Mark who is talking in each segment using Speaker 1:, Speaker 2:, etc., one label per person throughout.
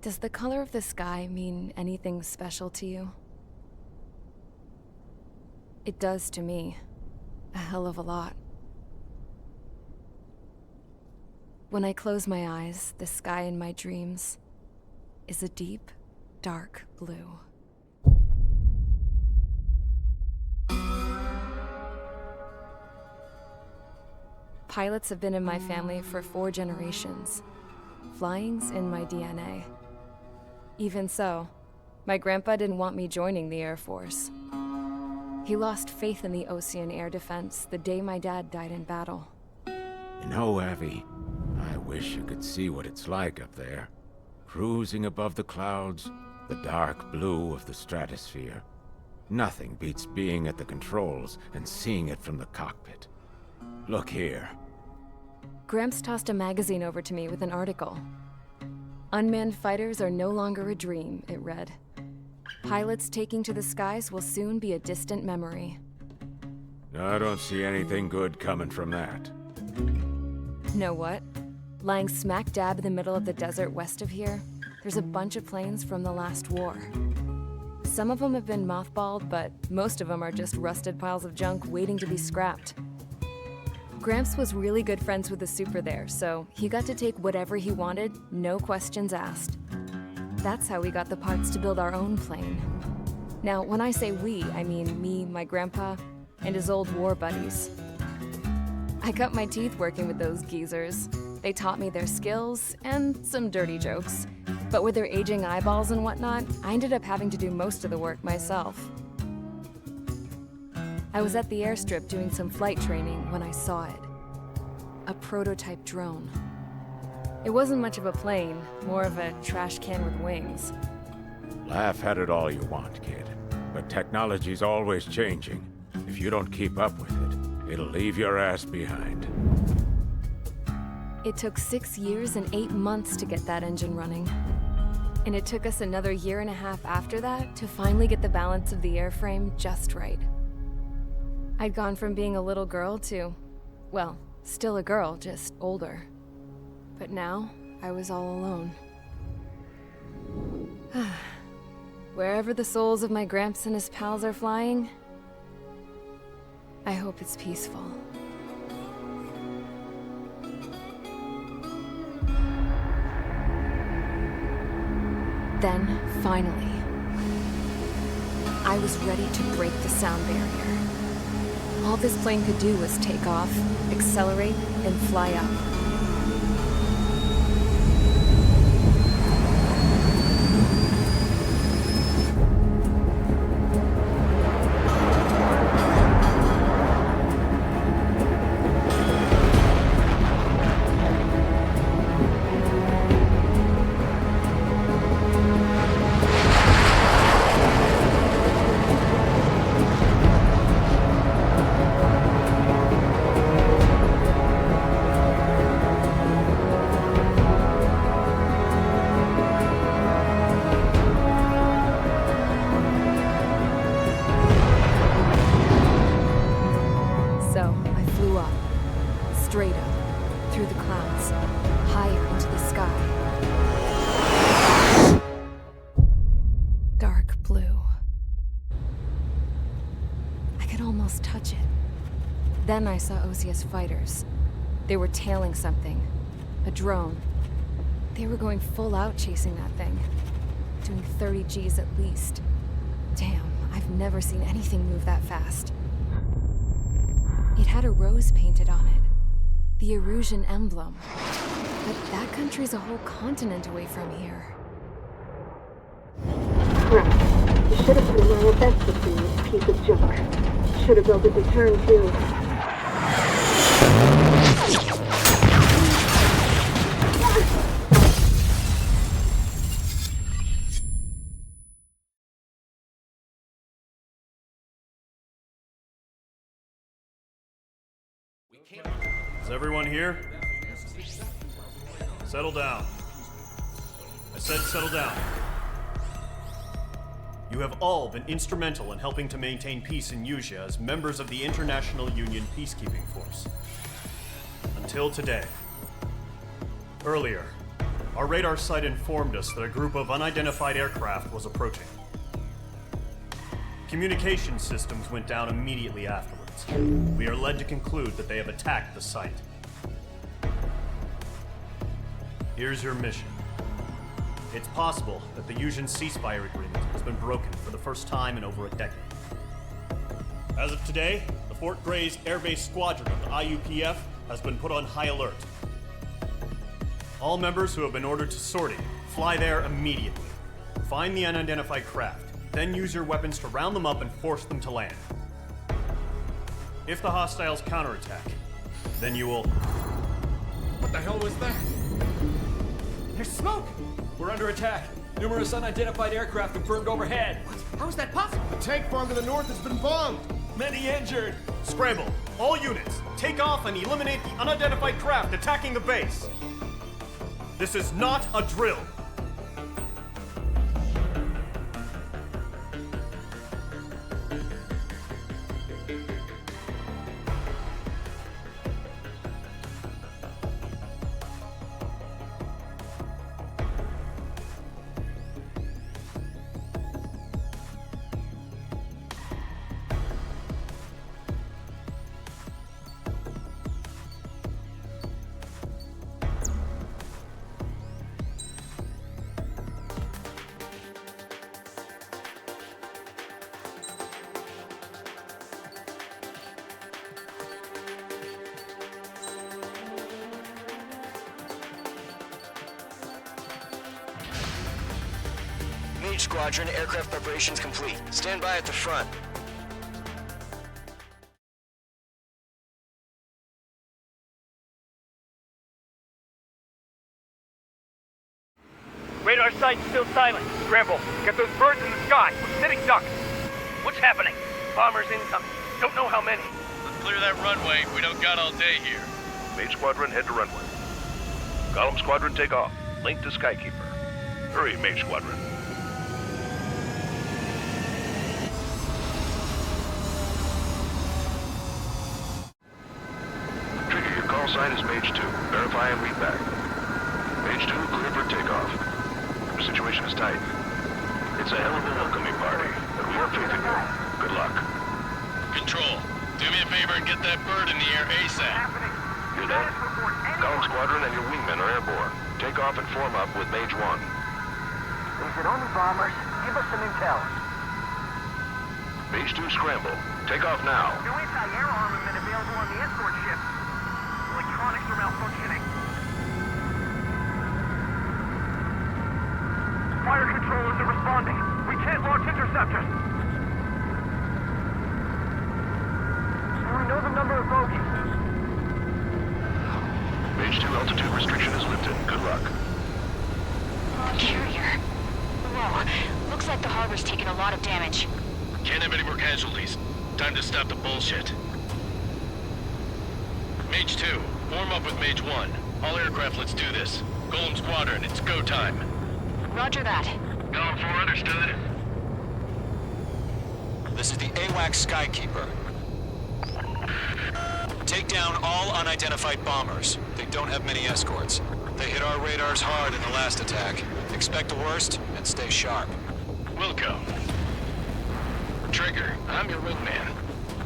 Speaker 1: Does the color of the sky mean anything special to you? It does to me. A hell of a lot. When I close my eyes, the sky in my dreams is a deep, dark blue. Pilots have been in my family for 4 generations. Flying's in my DNA. Even so, my grandpa didn't want me joining the Air Force. He lost faith in the Ocean Air Defense the day my dad died in battle.
Speaker 2: You know, Abby, I wish you could see what it's like up there. Cruising above the clouds, the dark blue of the stratosphere. Nothing beats being at the controls and seeing it from the cockpit. Look here.
Speaker 1: Gramps tossed a magazine over to me with an article. Unmanned fighters are no longer a dream, it read. Pilots taking to the skies will soon be a distant memory.
Speaker 2: I don't see anything good coming from that.
Speaker 1: Know what? Lying smack dab in the middle of the desert west of here, there's a bunch of planes from the last war. Some of them have been mothballed, but most of them are just rusted piles of junk waiting to be scrapped. Gramps was really good friends with the super there, so he got to take whatever he wanted, no questions asked. That's how we got the parts to build our own plane. Now, when I say we, I mean me, my grandpa, and his old war buddies. I cut my teeth working with those geezers. They taught me their skills, and some dirty jokes. But with their aging eyeballs and whatnot, I ended up having to do most of the work myself. I was at the airstrip doing some flight training when I saw it. A prototype drone. It wasn't much of a plane, more of a trash can with wings.
Speaker 2: Laugh at it all you want, kid. But technology's always changing. If you don't keep up with it, it'll leave your ass behind.
Speaker 1: It took 6 years and 8 months to get that engine running. And it took us another 1.5 years after that to finally get the balance of the airframe just right. I'd gone from being a little girl to, well, still a girl, just older. But now, I was all alone. Wherever the souls of my Gramps and his pals are flying, I hope it's peaceful. Then, finally, I was ready to break the sound barrier. All this plane could do was take off, accelerate, and fly up. Then I saw Osia's fighters. They were tailing something. A drone. They were going full out chasing that thing. Doing 30 Gs at least. Damn, I've never seen anything move that fast. It had a rose painted on it. The Erusian emblem. But that country's a whole continent away from here.
Speaker 3: Crap. You should have put in my best with this piece of junk. Should have built a deterrent too.
Speaker 4: Is everyone here? Settle down. I said settle down. You have all been instrumental in helping to maintain peace in Usea as members of the International Union Peacekeeping Force. Until today. Earlier, Our radar site informed us that a group of unidentified aircraft was approaching. Communication systems went down immediately afterwards. We are led to conclude that they have attacked the site. Here's your mission. It's possible that the Fusion ceasefire agreement has been broken for the first time in over a decade. As of today, the Fort Gray's airbase squadron of the IUN-PKF has been put on high alert. All members who have been ordered to sortie, fly there immediately. Find the unidentified craft, then use your weapons to round them up and force them to land. If the hostiles counterattack, then you will...
Speaker 5: What the hell was that? There's smoke! We're under attack. Numerous unidentified aircraft confirmed overhead. What? How is that possible?
Speaker 6: The tank farm to the north has been bombed!
Speaker 5: Many injured.
Speaker 4: Scramble! All units, take off and eliminate the unidentified craft attacking the base! This is not a drill!
Speaker 7: Mage Squadron, aircraft preparations complete. Stand by at the front.
Speaker 8: Radar site still silent. Scramble. Get those birds in the sky. We're sitting ducks. What's happening? Bombers incoming. Don't know how many.
Speaker 9: Let's clear that runway. We don't got all day here.
Speaker 10: Mage Squadron, head to runway. Column Squadron, take off. Link to Skykeeper. Hurry, Mage Squadron. Trigger, your call sign is Mage 2. Verify and read back. Mage 2, clear for takeoff. The situation is tight. It's a hell of a welcoming party, but we have faith in you. Good luck.
Speaker 9: Control, do me a favor and get that bird in the air ASAP.
Speaker 10: Hear that? Column Squadron and your wingmen are airborne. Take off and form up with Mage 1.
Speaker 8: Is it only bombers? Give us some intel.
Speaker 10: Mage 2, scramble. Take off now.
Speaker 8: No anti-air armament available on the escort ship. Electronics are malfunctioning. Fire controllers are responding. We can't launch interceptors. We know the number of bogies.
Speaker 10: Mage 2, altitude restriction is lifted. Good luck.
Speaker 11: Carrier. Whoa. Looks like the harbor's taken a lot of damage.
Speaker 9: Can't have any more casualties. Time to stop the bullshit. Mage 2, form up with Mage 1. All aircraft, let's do this. Golem Squadron, it's go time.
Speaker 11: Roger that.
Speaker 9: Column 4, understood.
Speaker 7: This is the AWAC Skykeeper. Take down all unidentified bombers. They don't have many escorts. They hit our radars hard in the last attack. Expect the worst and stay sharp.
Speaker 9: Wilco. Trigger, I'm your wingman.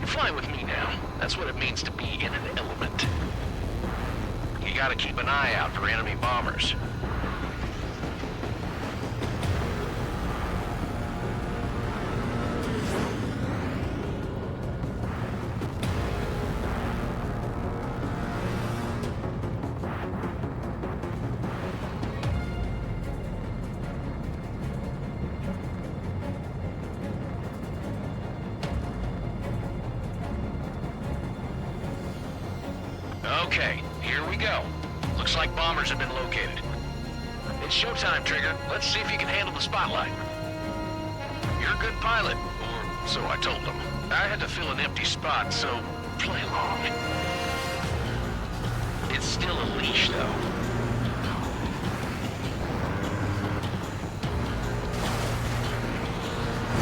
Speaker 9: Fly with me now. That's what it means to be in an element. You gotta keep an eye out for enemy bombers. Okay, here we go. Looks like bombers have been located. It's showtime, Trigger. Let's see if you can handle the spotlight. You're a good pilot, or so I told them. I had to fill an empty spot, so play along. It's still a leash, though.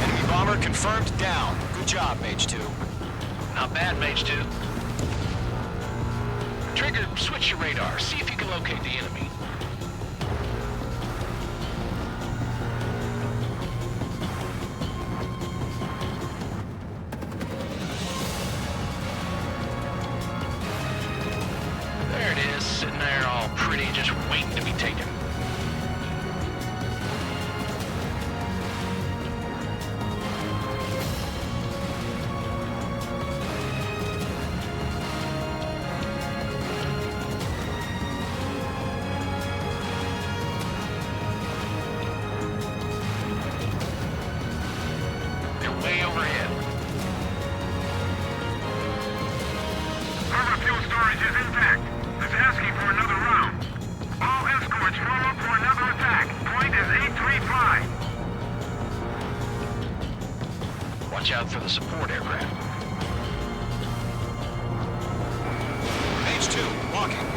Speaker 7: Enemy bomber confirmed down. Good job, Mage 2.
Speaker 9: Not bad, Mage 2. Trigger, switch your radar. See if you can locate the enemy. enemy just waiting to be taken. They're way overhead.
Speaker 10: Harbor fuel storage is intact. It's asking for another round. All escorts form up for another attack. Point is 835.
Speaker 9: Watch out for the support aircraft.
Speaker 7: Page 2, walking.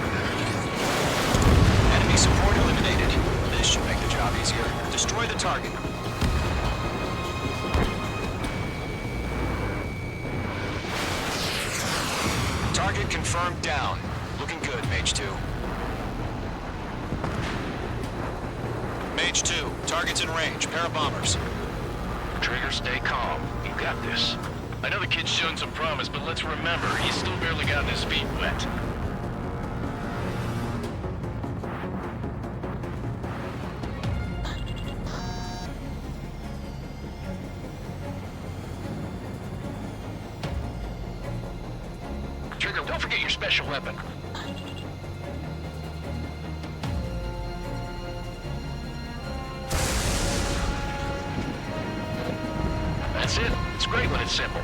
Speaker 7: Enemy support eliminated. This should make the job easier. Destroy the target. Target confirmed down. Looking good, Mage 2. Mage 2, target's in range. Pair of bombers.
Speaker 9: Trigger, stay calm. You got this. I know the kid's shown some promise, but let's remember, he's still barely gotten his feet wet. Trigger, don't forget your special weapon. That's it. It's great when it's simple.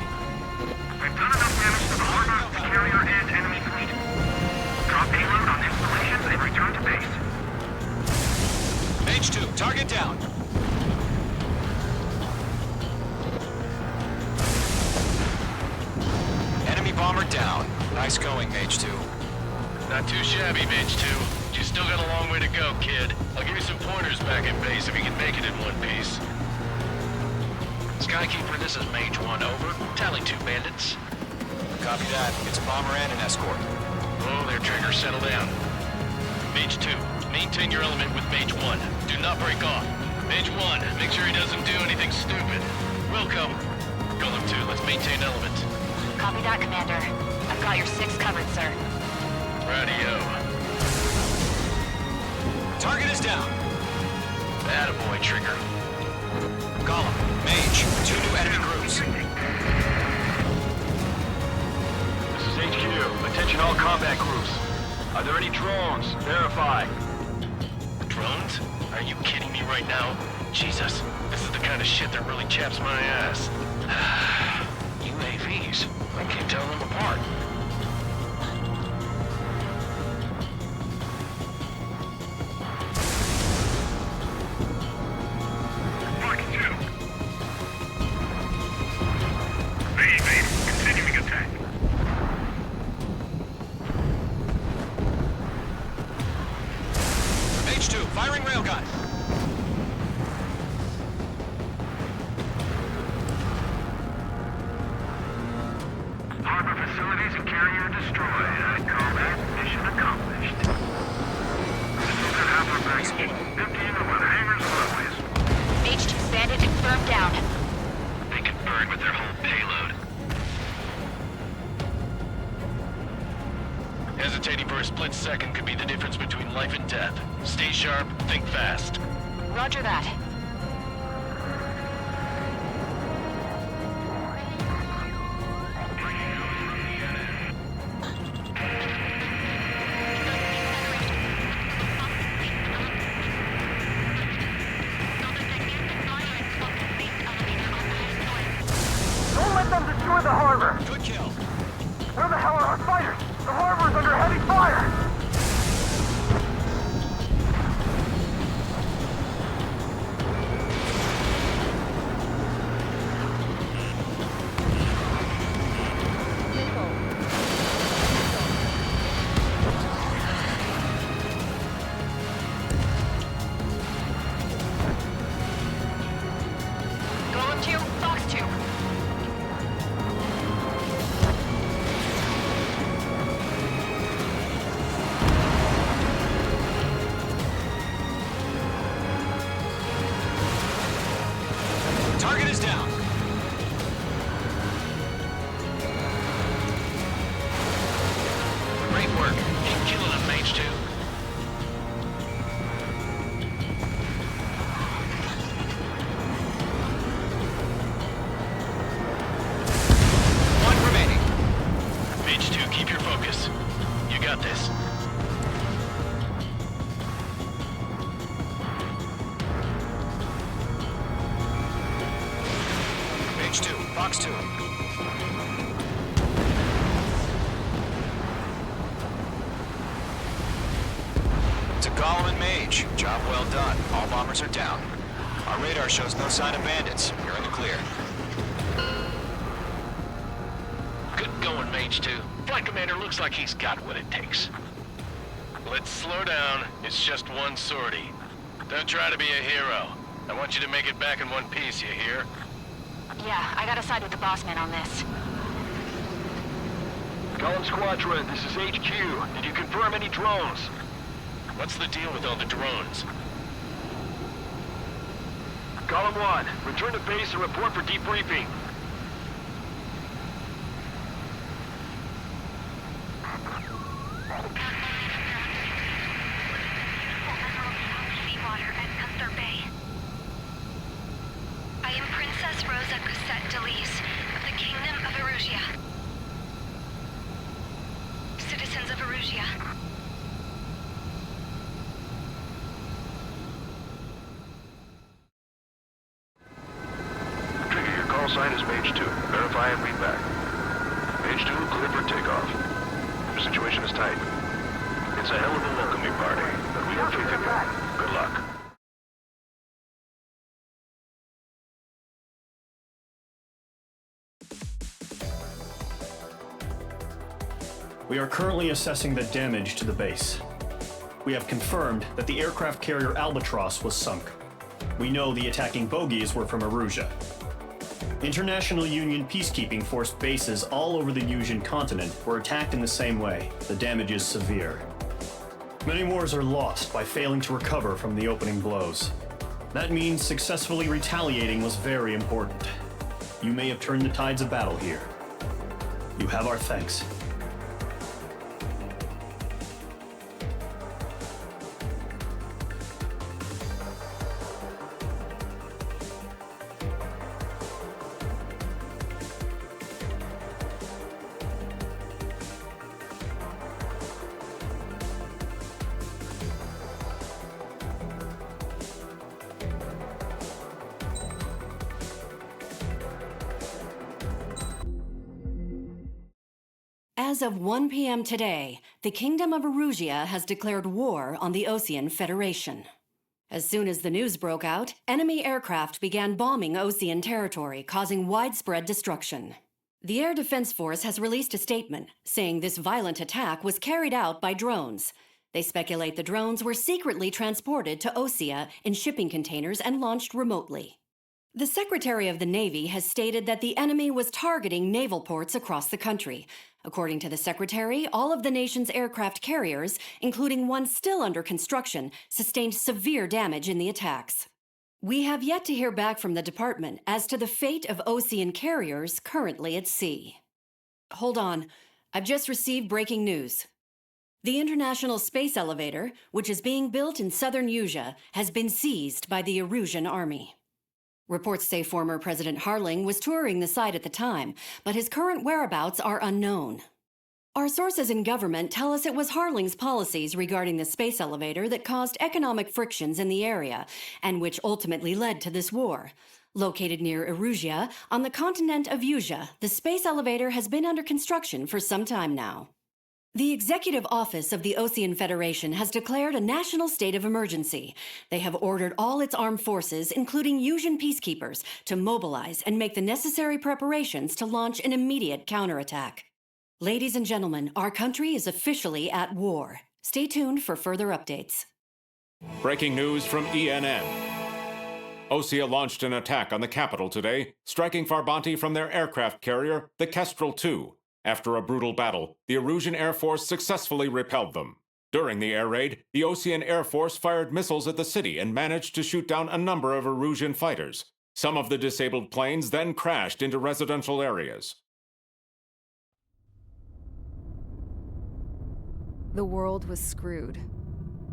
Speaker 10: We've done enough damage to the harbor, the carrier, and enemy fleet. Drop payload on installations and return to base.
Speaker 7: Mage 2, target down. Enemy bomber down. Nice going, Mage 2.
Speaker 9: Not too shabby, Mage 2. You still got a long way to go, kid. I'll give you some pointers back in base if you can make it in one piece. Skykeeper, this is Mage 1, over. Tally 2 bandits.
Speaker 7: Copy that. It's a bomber and an escort.
Speaker 9: Oh, their Trigger, settle down. Mage 2, maintain your element with Mage 1. Do not break off. Mage 1, make sure he doesn't do anything stupid. Welcome. Golem 2, let's maintain element.
Speaker 11: Copy that, Commander. I've got your 6 covered, sir.
Speaker 9: Radio.
Speaker 7: Target is down.
Speaker 9: Attaboy, Trigger.
Speaker 7: Golem, Mage, 2 new enemy groups.
Speaker 10: This is HQ. Attention all combat groups. Are there any drones? Verify.
Speaker 9: Drones? Are you kidding me right now? Jesus, this is the kind of shit that really chaps my ass. UAVs? I can't tell them apart.
Speaker 10: Continuing attack.
Speaker 7: Mage 2, firing railgun.
Speaker 10: Harbor facilities and carrier destroyed. I'd call that mission accomplished. Missiles at Alpha Base. Emptying over the hangars and runways.
Speaker 11: H2 bandit confirmed down.
Speaker 9: They can burn with their whole payload. Hesitating for a split second could be the difference between life and death. Stay sharp, think fast.
Speaker 11: Roger that.
Speaker 8: Don't let them destroy the harbor!
Speaker 7: Good kill.
Speaker 8: Where the hell are our fighters? The harbor's under heavy fire!
Speaker 11: Golem 2, Fox 2.
Speaker 7: Mage. Job well done. All bombers are down. Our radar shows no sign of bandits. You're in the clear.
Speaker 9: Good going, Mage 2. Flight Commander looks like he's got what it takes. Let's slow down. It's just one sortie. Don't try to be a hero. I want you to make it back in one piece, you hear?
Speaker 11: Yeah, I gotta side with the boss man on this.
Speaker 10: Column Squadron, this is HQ. Did you confirm any drones?
Speaker 9: What's the deal with all the drones?
Speaker 10: Column 1, return to base and report for debriefing.
Speaker 11: I am Princess Rosa Cosette Delise of the Kingdom of Erusia. Citizens of Erusia.
Speaker 10: Trigger, your call sign is Mage 2. Verify and read back. Mage 2, clear for takeoff. Your situation is tight. It's a hell of a welcoming party, but we have faith in you. Good luck.
Speaker 4: We are currently assessing the damage to the base. We have confirmed that the aircraft carrier Albatross was sunk. We know the attacking bogies were from Erusia. International Union peacekeeping force bases all over the Yusian continent were attacked in the same way. The damage is severe. Many wars are lost by failing to recover from the opening blows. That means successfully retaliating was very important. You may have turned the tides of battle here. You have our thanks.
Speaker 12: As of 1 p.m. today, the Kingdom of Erusia has declared war on the Osean Federation. As soon as the news broke out, enemy aircraft began bombing Osean territory, causing widespread destruction. The Air Defense Force has released a statement saying this violent attack was carried out by drones. They speculate the drones were secretly transported to Osea in shipping containers and launched remotely. The Secretary of the Navy has stated that the enemy was targeting naval ports across the country. According to the Secretary, all of the nation's aircraft carriers, including one still under construction, sustained severe damage in the attacks. We have yet to hear back from the department as to the fate of Osean carriers currently at sea. Hold on, I've just received breaking news. The International Space Elevator, which is being built in southern Yusia, has been seized by the Erusian Army. Reports say former President Harling was touring the site at the time, but his current whereabouts are unknown. Our sources in government tell us it was Harling's policies regarding the space elevator that caused economic frictions in the area, and which ultimately led to this war. Located near Erusia, on the continent of Yusia, the space elevator has been under construction for some time now. The Executive Office of the Osean Federation has declared a national state of emergency. They have ordered all its armed forces, including Yusian peacekeepers, to mobilize and make the necessary preparations to launch an immediate counterattack. Ladies and gentlemen, our country is officially at war. Stay tuned for further updates.
Speaker 2: Breaking news from ENN. Osea launched an attack on the capital today, striking Farbanti from their aircraft carrier, the Kestrel II. After a brutal battle, the Erusian Air Force successfully repelled them. During the air raid, the Osean Air Force fired missiles at the city and managed to shoot down a number of Erusian fighters. Some of the disabled planes then crashed into residential areas.
Speaker 1: The world was screwed.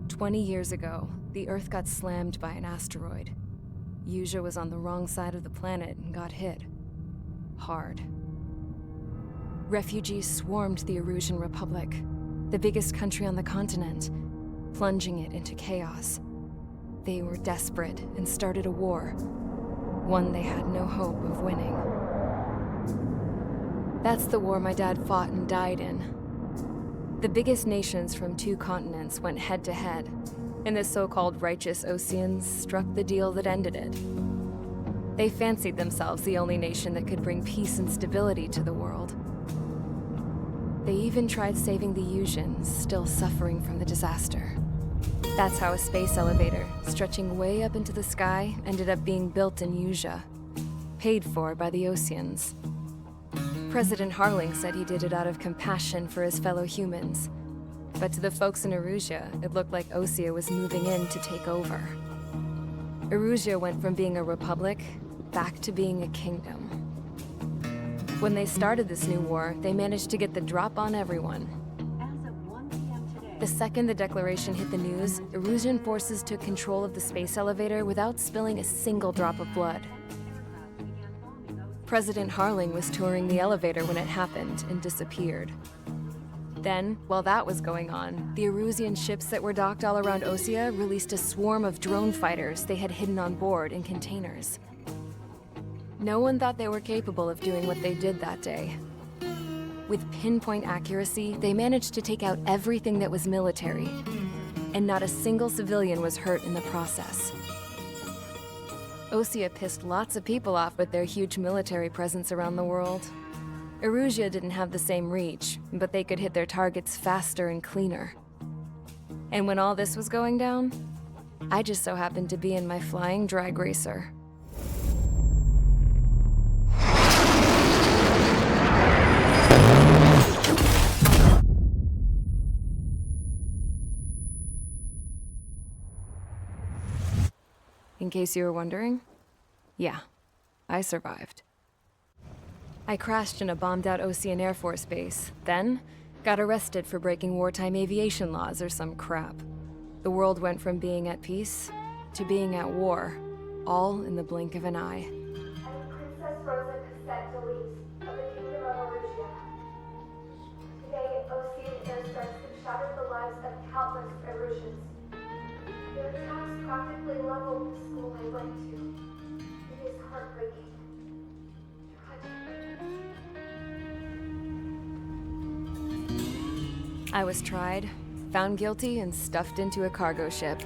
Speaker 1: 20 years ago, the Earth got slammed by an asteroid. Yusia was on the wrong side of the planet and got hit. Hard. Refugees swarmed the Erusian Republic, the biggest country on the continent, plunging it into chaos. They were desperate and started a war, one they had no hope of winning. That's the war my dad fought and died in. The biggest nations from 2 continents went head-to-head. and the so-called righteous Oseans struck the deal that ended it. They fancied themselves the only nation that could bring peace and stability to the world. They even tried saving the Usians, still suffering from the disaster. That's how a space elevator, stretching way up into the sky, ended up being built in Usia, paid for by the Oseans. President Harling said he did it out of compassion for his fellow humans. But to the folks in Erusia, it looked like Osia was moving in to take over. Erusia went from being a republic back to being a kingdom. When they started this new war, they managed to get the drop on everyone. The second the declaration hit the news, Erusian forces took control of the space elevator without spilling a single drop of blood. President Harling was touring the elevator when it happened and disappeared. Then, while that was going on, the Erusian ships that were docked all around Osia released a swarm of drone fighters they had hidden on board in containers. No one thought they were capable of doing what they did that day. With pinpoint accuracy, they managed to take out everything that was military, and not a single civilian was hurt in the process. Osia pissed lots of people off with their huge military presence around the world. Erusia didn't have the same reach, but they could hit their targets faster and cleaner. And when all this was going down, I just so happened to be in my flying drag racer. In case you were wondering, yeah, I survived. I crashed in a bombed-out Ocean Air Force base, then got arrested for breaking wartime aviation laws or some crap. The world went from being at peace to being at war, all in the blink of an eye.
Speaker 13: I'm Princess Rosa Delise of the Kingdom of Erusia. Today, Ocean airstrikes have shattered the lives of countless Erusians. Their attacks practically leveled the school I went to. It is heartbreaking.
Speaker 1: I was tried, found guilty, and stuffed into a cargo ship.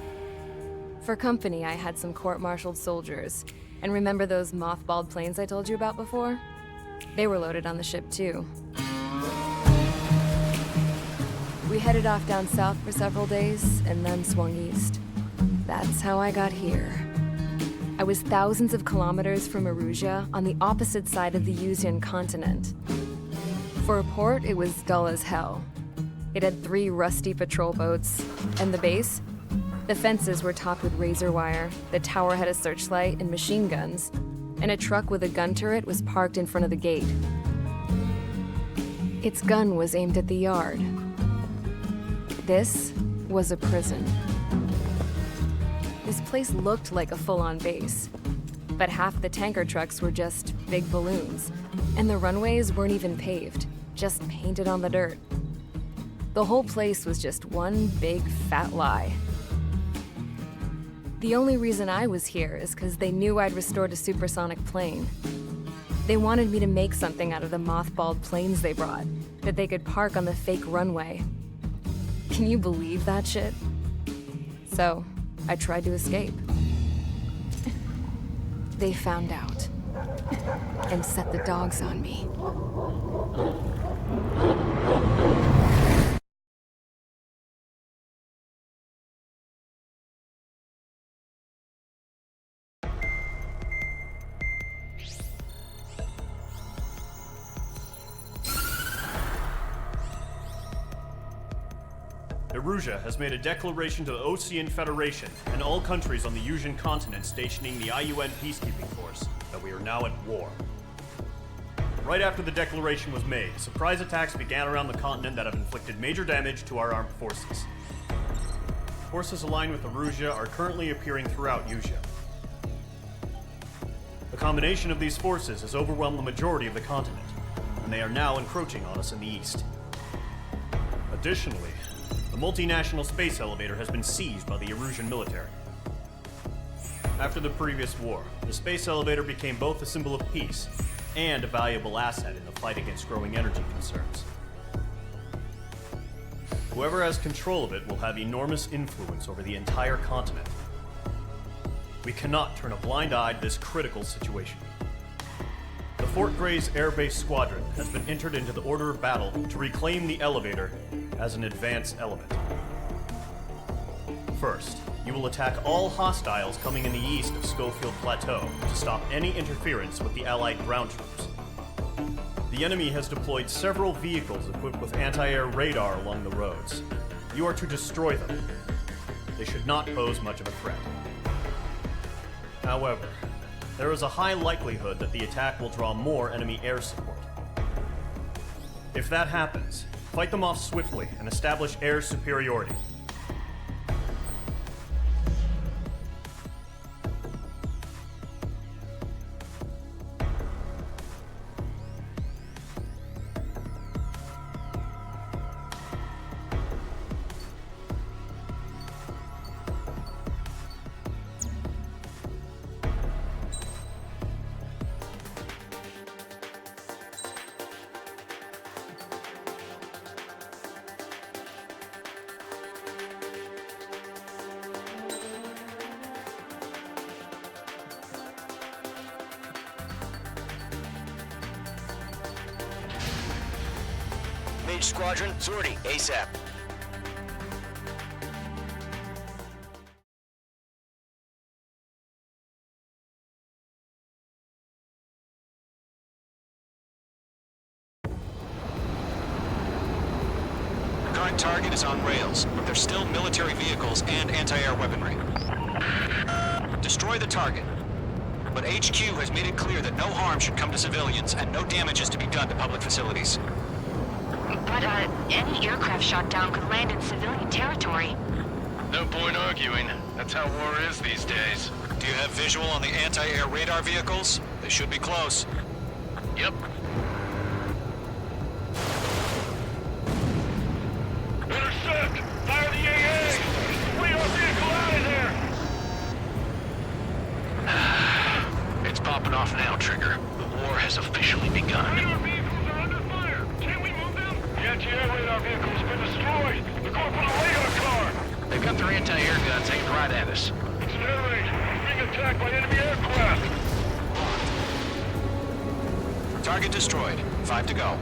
Speaker 1: For company, I had some court-martialed soldiers. And remember those mothballed planes I told you about before? They were loaded on the ship too. We headed off down south for several days, and then swung east. That's how I got here. I was thousands of kilometers from Erusia, on the opposite side of the Usian continent. For a port, it was dull as hell. It had 3 rusty patrol boats, and the base? The fences were topped with razor wire, the tower had a searchlight and machine guns, and a truck with a gun turret was parked in front of the gate. Its gun was aimed at the yard. This was a prison. This place looked like a full-on base, but half the tanker trucks were just big balloons, and the runways weren't even paved, just painted on the dirt. The whole place was just one big fat lie. The only reason I was here is because they knew I'd restored a supersonic plane. They wanted me to make something out of the mothballed planes they brought, that they could park on the fake runway. Can you believe that shit? So, I tried to escape. They found out, and set the dogs on me.
Speaker 4: Erusia has made a declaration to the Ocean Federation and all countries on the Usian continent stationing the IUN peacekeeping force that we are now at war. Right after the declaration was made, surprise attacks began around the continent that have inflicted major damage to our armed forces. Forces aligned with Erusia are currently appearing throughout Usia. The combination of these forces has overwhelmed the majority of the continent, and they are now encroaching on us in the east. Additionally, the multinational space elevator has been seized by the Erusian military. After the previous war, the space elevator became both a symbol of peace and a valuable asset in the fight against growing energy concerns. Whoever has control of it will have enormous influence over the entire continent. We cannot turn a blind eye to this critical situation. The Fort Gray's airbase squadron has been entered into the order of battle to reclaim the elevator as an advance element. First, you will attack all hostiles coming in the east of Schofield Plateau to stop any interference with the Allied ground troops. The enemy has deployed several vehicles equipped with anti-air radar along the roads. You are to destroy them. They should not pose much of a threat. However, there is a high likelihood that the attack will draw more enemy air support. If that happens, fight them off swiftly and establish air superiority.
Speaker 14: Mage Squadron, sortie, ASAP.
Speaker 7: The current target is on rails, but there's still military vehicles and anti-air weaponry. Destroy the target. But HQ has made it clear that no harm should come to civilians and no damage is to be done to public facilities.
Speaker 11: But, any aircraft shot down could land in civilian territory.
Speaker 10: No point arguing. That's how war is these days.
Speaker 7: Do you have visual on the anti-air radar vehicles? They should be close.
Speaker 10: Yep.
Speaker 8: Intercept! Fire the AA! Wait our vehicle out of there!
Speaker 10: It's popping off now, Trigger. The war has officially begun.
Speaker 8: Radar vehicles are under fire! Can't we move them? The anti-air radar vehicle has been destroyed! They're going for the radar car!
Speaker 10: They've got their anti-air guns aimed right at us.
Speaker 8: It's an air raid! We're being attacked by enemy aircraft!
Speaker 7: Target destroyed. 5 to go.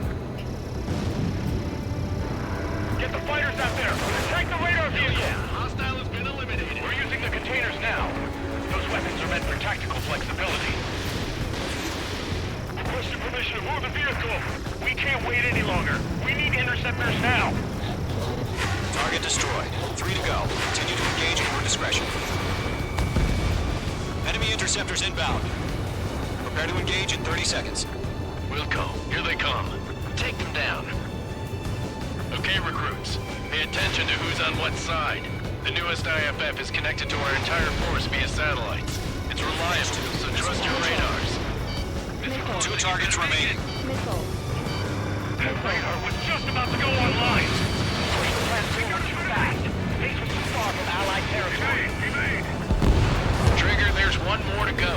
Speaker 8: Get the fighters out there! Attack the radar vehicle!
Speaker 10: Yeah, hostile has been eliminated.
Speaker 8: We're using the containers now. Those weapons are meant for tactical flexibility. Requesting permission to move the vehicle. We can't wait any longer. We need interceptors now.
Speaker 7: Target destroyed. 3 to go. Continue to engage at your discretion. Enemy interceptors inbound. Prepare to engage in 30 seconds.
Speaker 10: Wilco, here they come. Take them down. Okay, recruits. Pay attention to who's on what side. The newest IFF is connected to our entire force via satellites. It's reliable, so trust your radars.
Speaker 7: 2 targets remaining.
Speaker 8: That radar was just about to go online. Too fast. These were too far from Allied territory.
Speaker 10: Trigger, there's one more to go.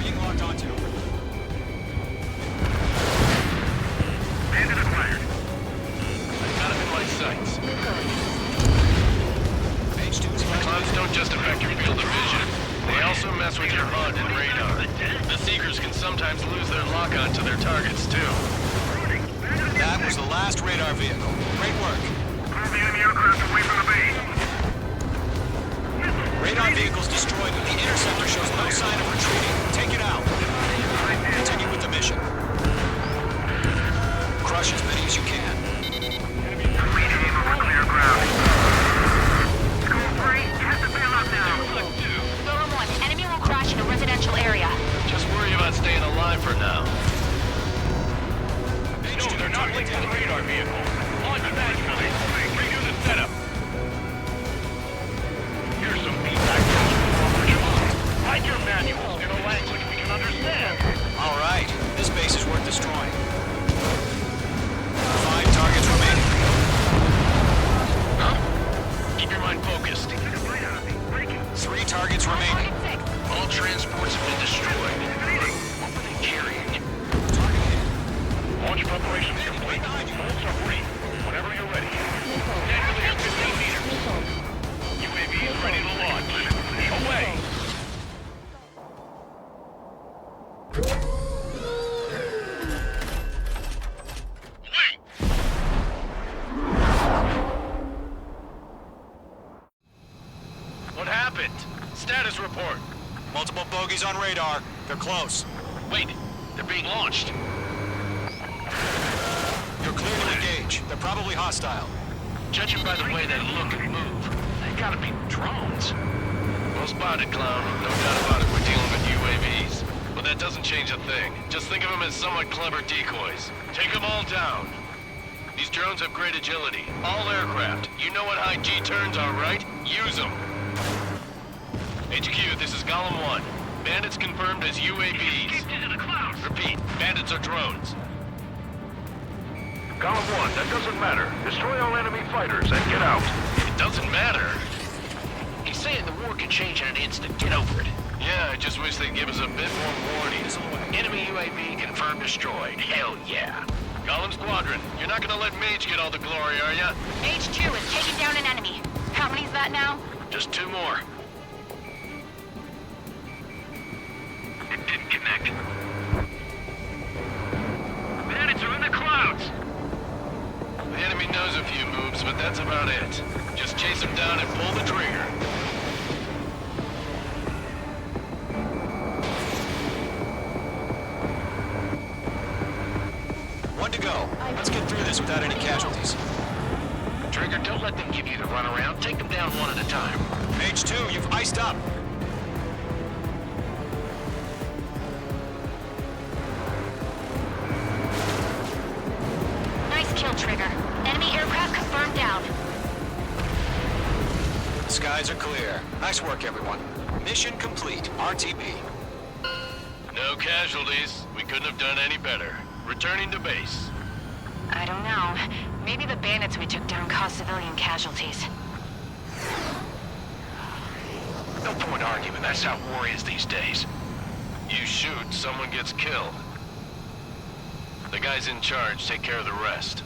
Speaker 7: Being locked onto.
Speaker 8: Bandit acquired.
Speaker 10: I've got him in my sights. Clouds don't just affect your field of vision. They also mess with your HUD and radar. The Seekers can sometimes lose their lock-on to their targets, too.
Speaker 7: That was the last radar vehicle. Great work.
Speaker 8: Move the enemy aircraft away from the base.
Speaker 7: Radar vehicle's destroyed, but the interceptor shows no sign of retreating. Take it out. Continue with the mission. Crush as many as you can.
Speaker 8: Aim over clear ground. School 3, has to bail out now.
Speaker 11: Lower 1, enemy will crash in a residential area.
Speaker 10: Just worry about staying alive for now.
Speaker 8: No, they're not linked to the radar vehicle. Launch manually. Redo the setup. Here's some feedback from write your manuals in a language we can understand.
Speaker 7: All right. This base is worth destroying. 5
Speaker 9: report.
Speaker 7: Multiple bogies on radar. They're close.
Speaker 9: Wait, they're being launched.
Speaker 7: You're clear to engage. They're probably hostile.
Speaker 9: Judging by the way they look and move, they gotta be drones. Well spotted, clown. No doubt about it, we're dealing with UAVs. But that doesn't change a thing. Just think of them as somewhat clever decoys. Take them all down. These drones have great agility. All aircraft. You know what high G turns are, right? Use them. HQ, this is Golem 1. Bandits confirmed as UAVs. Repeat, bandits are drones.
Speaker 10: Golem 1, that doesn't matter. Destroy all enemy fighters and get out.
Speaker 9: It doesn't matter.
Speaker 8: He's saying the war can change in an instant. Get over it.
Speaker 9: Yeah, I just wish they'd give us a bit more warning.
Speaker 8: Enemy UAV confirmed destroyed. Hell yeah.
Speaker 9: Golem Squadron, you're not gonna let Mage get all the glory, are ya?
Speaker 11: H2 is taking down an enemy. How many's that now?
Speaker 9: Just 2 more.
Speaker 8: It didn't connect. Bandits are in the clouds.
Speaker 9: The enemy knows a few moves, but that's about it. Just chase them down and pull the trigger.
Speaker 7: One to go. Let's get through this without any casualties.
Speaker 8: Trigger, don't let them give you the runaround. Take them down one at a time.
Speaker 7: Mage 2, you've iced up.
Speaker 11: Nice kill, Trigger. Enemy aircraft confirmed down.
Speaker 7: Skies are clear. Nice work, everyone. Mission complete. RTB.
Speaker 9: No casualties. We couldn't have done any better. Returning to base.
Speaker 11: I don't know. Maybe the bandits we took down caused civilian casualties.
Speaker 8: No point arguing. That's how war is these days.
Speaker 9: You shoot, someone gets killed. The guys in charge take care of the rest.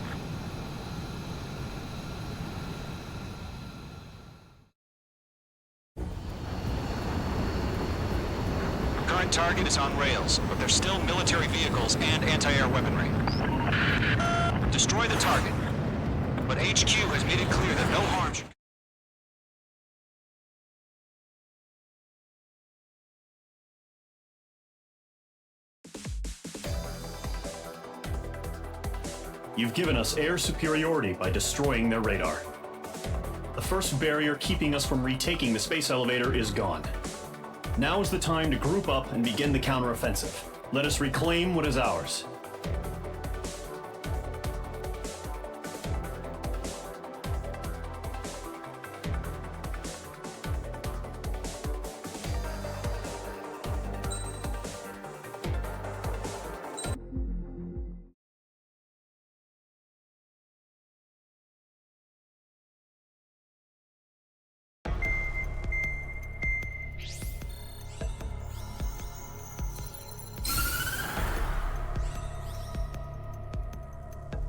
Speaker 7: Current target is on rails, but there's still military vehicles and anti-air weaponry. Destroy the target, but HQ has made it clear that no harm should...
Speaker 4: You've given us air superiority by destroying their radar. The first barrier keeping us from retaking the space elevator is gone. Now is the time to group up and begin the counteroffensive. Let us reclaim what is ours.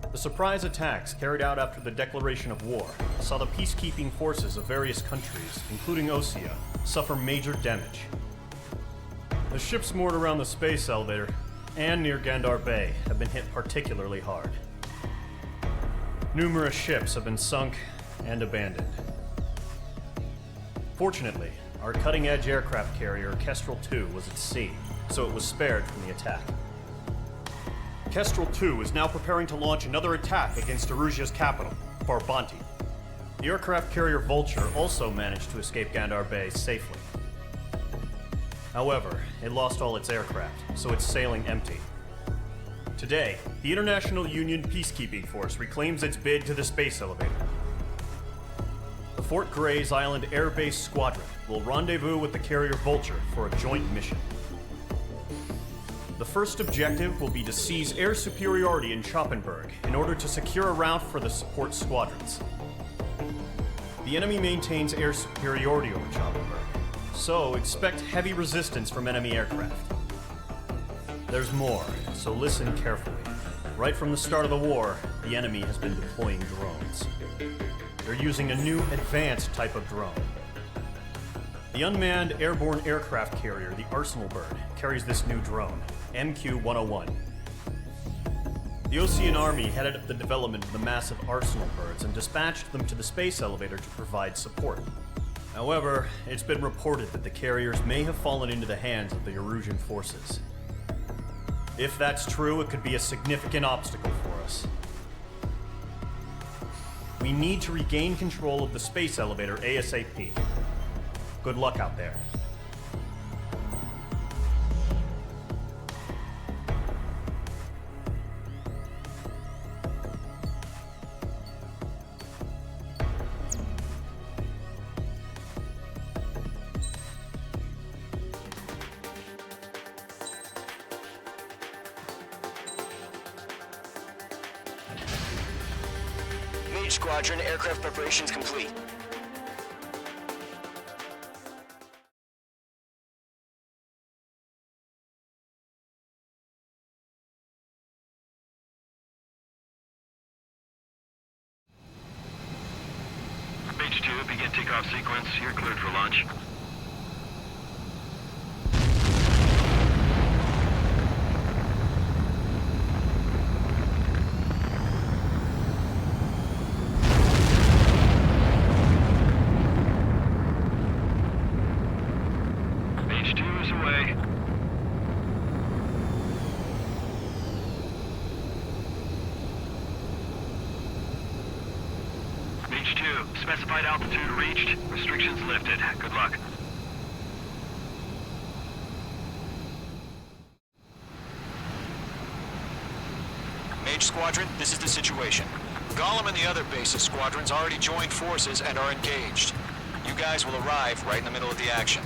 Speaker 4: The surprise attacks carried out after the declaration of war saw the peacekeeping forces of various countries, including Osea, suffer major damage. The ships moored around the space elevator and near Gandar Bay have been hit particularly hard. Numerous ships have been sunk and abandoned. Fortunately, our cutting-edge aircraft carrier Kestrel 2 was at sea, so it was spared from the attack. Kestrel 2 is now preparing to launch another attack against Erusia's capital, Farbanti. The aircraft carrier Vulture also managed to escape Gandar Bay safely. However, it lost all its aircraft, so it's sailing empty. Today, the International Union Peacekeeping Force reclaims its bid to the space elevator. The Fort Gray's Island Air Base Squadron will rendezvous with the carrier Vulture for a joint mission. The first objective will be to seize air superiority in Schoppenberg in order to secure a route for the support squadrons. The enemy maintains air superiority over Schoppenberg, so expect heavy resistance from enemy aircraft. There's more, so listen carefully. Right from the start of the war, the enemy has been deploying drones. They're using a new advanced type of drone. The unmanned airborne aircraft carrier, the Arsenal Bird, carries this new drone, MQ-101. The Osean Army headed up the development of the massive Arsenal Birds and dispatched them to the space elevator to provide support. However, it's been reported that the carriers may have fallen into the hands of the Erusian forces. If that's true, it could be a significant obstacle for us. We need to regain control of the space elevator ASAP. Good luck out there.
Speaker 14: Squadron, aircraft preparations complete.
Speaker 10: Mage 2, begin takeoff sequence. You're cleared for launch. Specified altitude reached. Restrictions lifted. Good luck.
Speaker 7: Mage Squadron, this is the situation. Gollum and the other base's squadrons already joined forces and are engaged. You guys will arrive right in the middle of the action.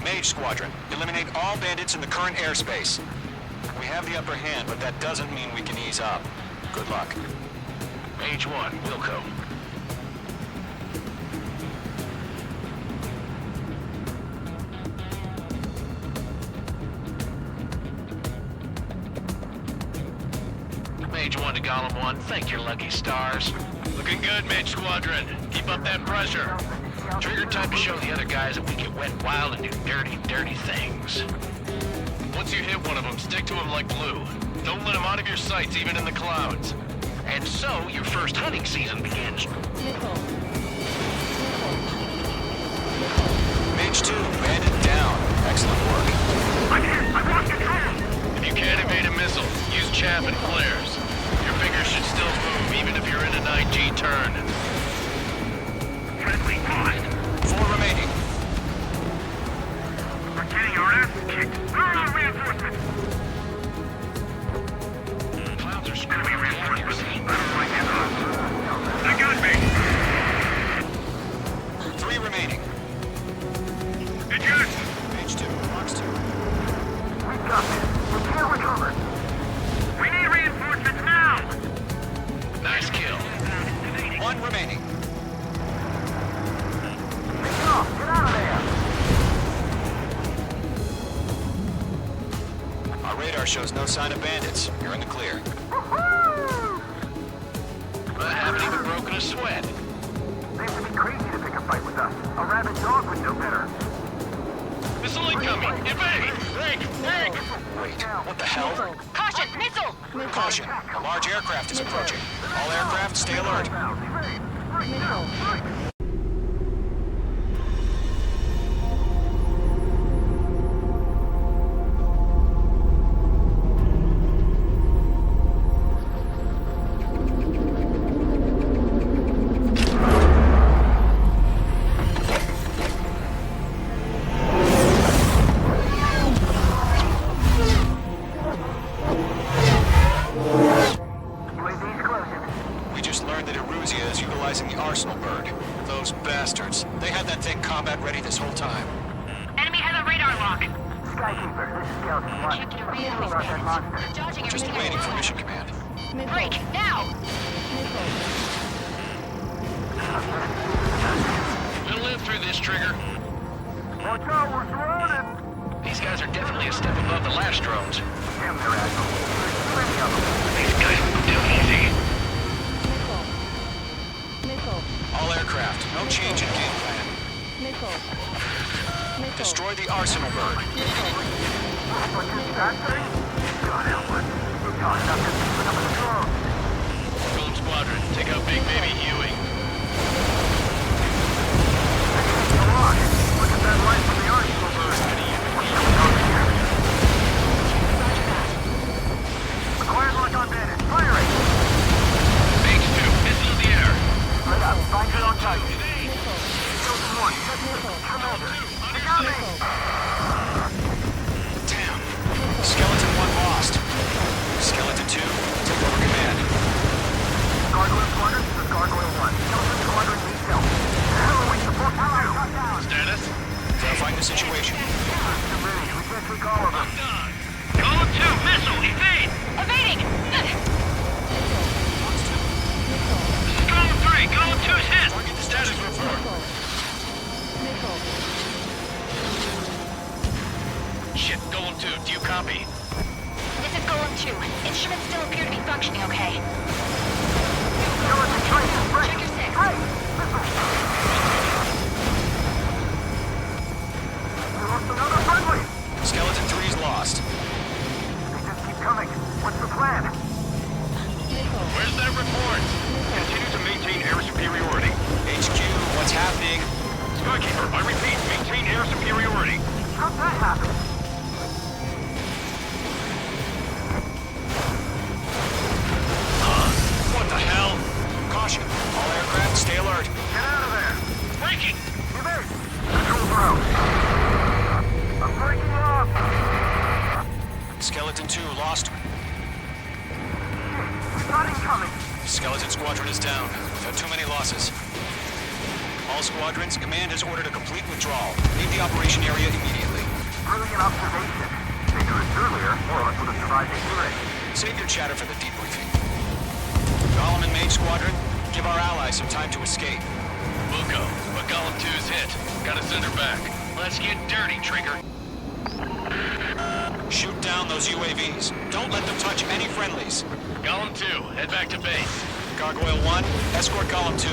Speaker 7: Mage Squadron, eliminate all bandits in the current airspace. We have the upper hand, but that doesn't mean we can ease up. Good luck.
Speaker 9: Mage 1, Wilco. Mage 1 to Gollum 1, thank your lucky stars. Looking good, Mage Squadron. Keep up that pressure. Trigger time to show the other guys that we get wet and wild and do dirty, dirty things. Once you hit one of them, stick to him like glue. Don't let him out of your sights, even in the clouds. And so, your first hunting season begins.
Speaker 7: Mage 2, bandit down. Excellent work.
Speaker 8: I lost control!
Speaker 9: If you can't evade a missile, use chaff and flares. Your fingers should still move, even if you're in an IG turn.
Speaker 8: Friendly lost.
Speaker 7: 4 remaining.
Speaker 8: We're getting our asses kicked. Where are our reinforcements?
Speaker 9: Clouds are screwing.
Speaker 8: Enemy reinforcements. I don't like it. They got me.
Speaker 7: 3 remaining.
Speaker 8: Did you?
Speaker 7: Mage 2, Box 2.
Speaker 8: We got this. We can't recover. We need reinforcements now.
Speaker 9: Nice kill.
Speaker 7: 1 remaining.
Speaker 8: Get out of there.
Speaker 7: Our radar shows no sign of bandits. You're in the clear.
Speaker 9: I haven't even broken a sweat.
Speaker 8: They would be crazy to pick a fight with us. A rabid dog would know better.
Speaker 9: Missile incoming! Evade! Break! Break!
Speaker 7: Wait, what the hell?
Speaker 11: Caution! Missile!
Speaker 7: Caution! A large aircraft is approaching. All aircraft, stay alert. Just waiting for mission command.
Speaker 11: Break! Now!
Speaker 9: We'll live through this, Trigger.
Speaker 8: Watch out, we're surrounded!
Speaker 9: These guys are definitely a step above the last drones.
Speaker 8: Damn, they're assholes. Plenty of them. These guys will do easy.
Speaker 7: All aircraft, no change in game plan. Destroy the arsenal bird.
Speaker 8: What is that thing? God help us. We're talking about this keeping up with the drones.
Speaker 9: Golem Squadron, take out Big Baby Ewing.
Speaker 7: the situation.
Speaker 8: We can't take all of them. Column 2, missile, evade!
Speaker 11: Evading!
Speaker 8: This is Column 3, Column 2's hit!
Speaker 7: Target the status report.
Speaker 9: Shit, Golem 2, do you copy?
Speaker 11: This is Golem 2. Instruments still appear to be functioning okay. Check your 6.
Speaker 7: Skeleton 3's lost.
Speaker 8: They just keep coming. What's the plan?
Speaker 9: Where's that report?
Speaker 10: Continue to maintain air superiority.
Speaker 7: HQ, what's happening?
Speaker 10: Skykeeper, I repeat, maintain air superiority.
Speaker 8: How'd that happen?
Speaker 7: What the hell? Caution. All aircraft, stay alert.
Speaker 8: Get out of there!
Speaker 9: Breaking!
Speaker 8: Evade! Control route. I'm breaking off!
Speaker 7: Skeleton 2 lost.
Speaker 8: We've got incoming!
Speaker 7: Skeleton Squadron is down. We've had too many losses. All squadrons, command has ordered a complete withdrawal. Leave the operation area immediately.
Speaker 8: Brilliant observation. If they knew it earlier, more of us would have survived the hearing.
Speaker 7: Save your chatter for the debriefing. Golem and Mage Squadron, give our allies some time to escape.
Speaker 9: We'll go, but Golem 2's hit. Gotta send her back. Let's get dirty, Trigger.
Speaker 7: Shoot down those UAVs. Don't let them touch any friendlies.
Speaker 9: Golem 2, head back to base.
Speaker 7: Gargoyle 1, escort Golem 2.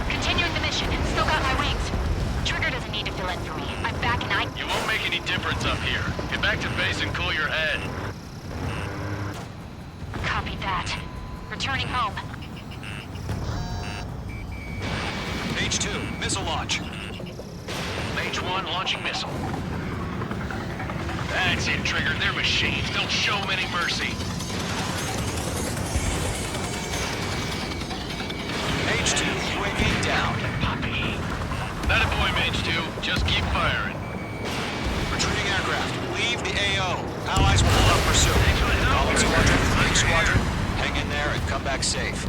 Speaker 11: Continuing the mission. Still got my wings. Trigger doesn't need to fill in for me. I'm back and
Speaker 9: You won't make any difference up here. Get back to base and cool your head.
Speaker 11: Copy that. Returning home.
Speaker 7: Mage 2, missile launch.
Speaker 9: Mage 1 launching missile. That's it, Trigger. They're machines. Don't show them any mercy.
Speaker 7: Mage 2, UAV down.
Speaker 9: Poppy. That a boy, Mage 2. Just keep firing.
Speaker 7: Retreating aircraft. Leave the AO. Allies will hold up pursuit. Golem Squadron, Mage Squadron. Hang in there and come back safe.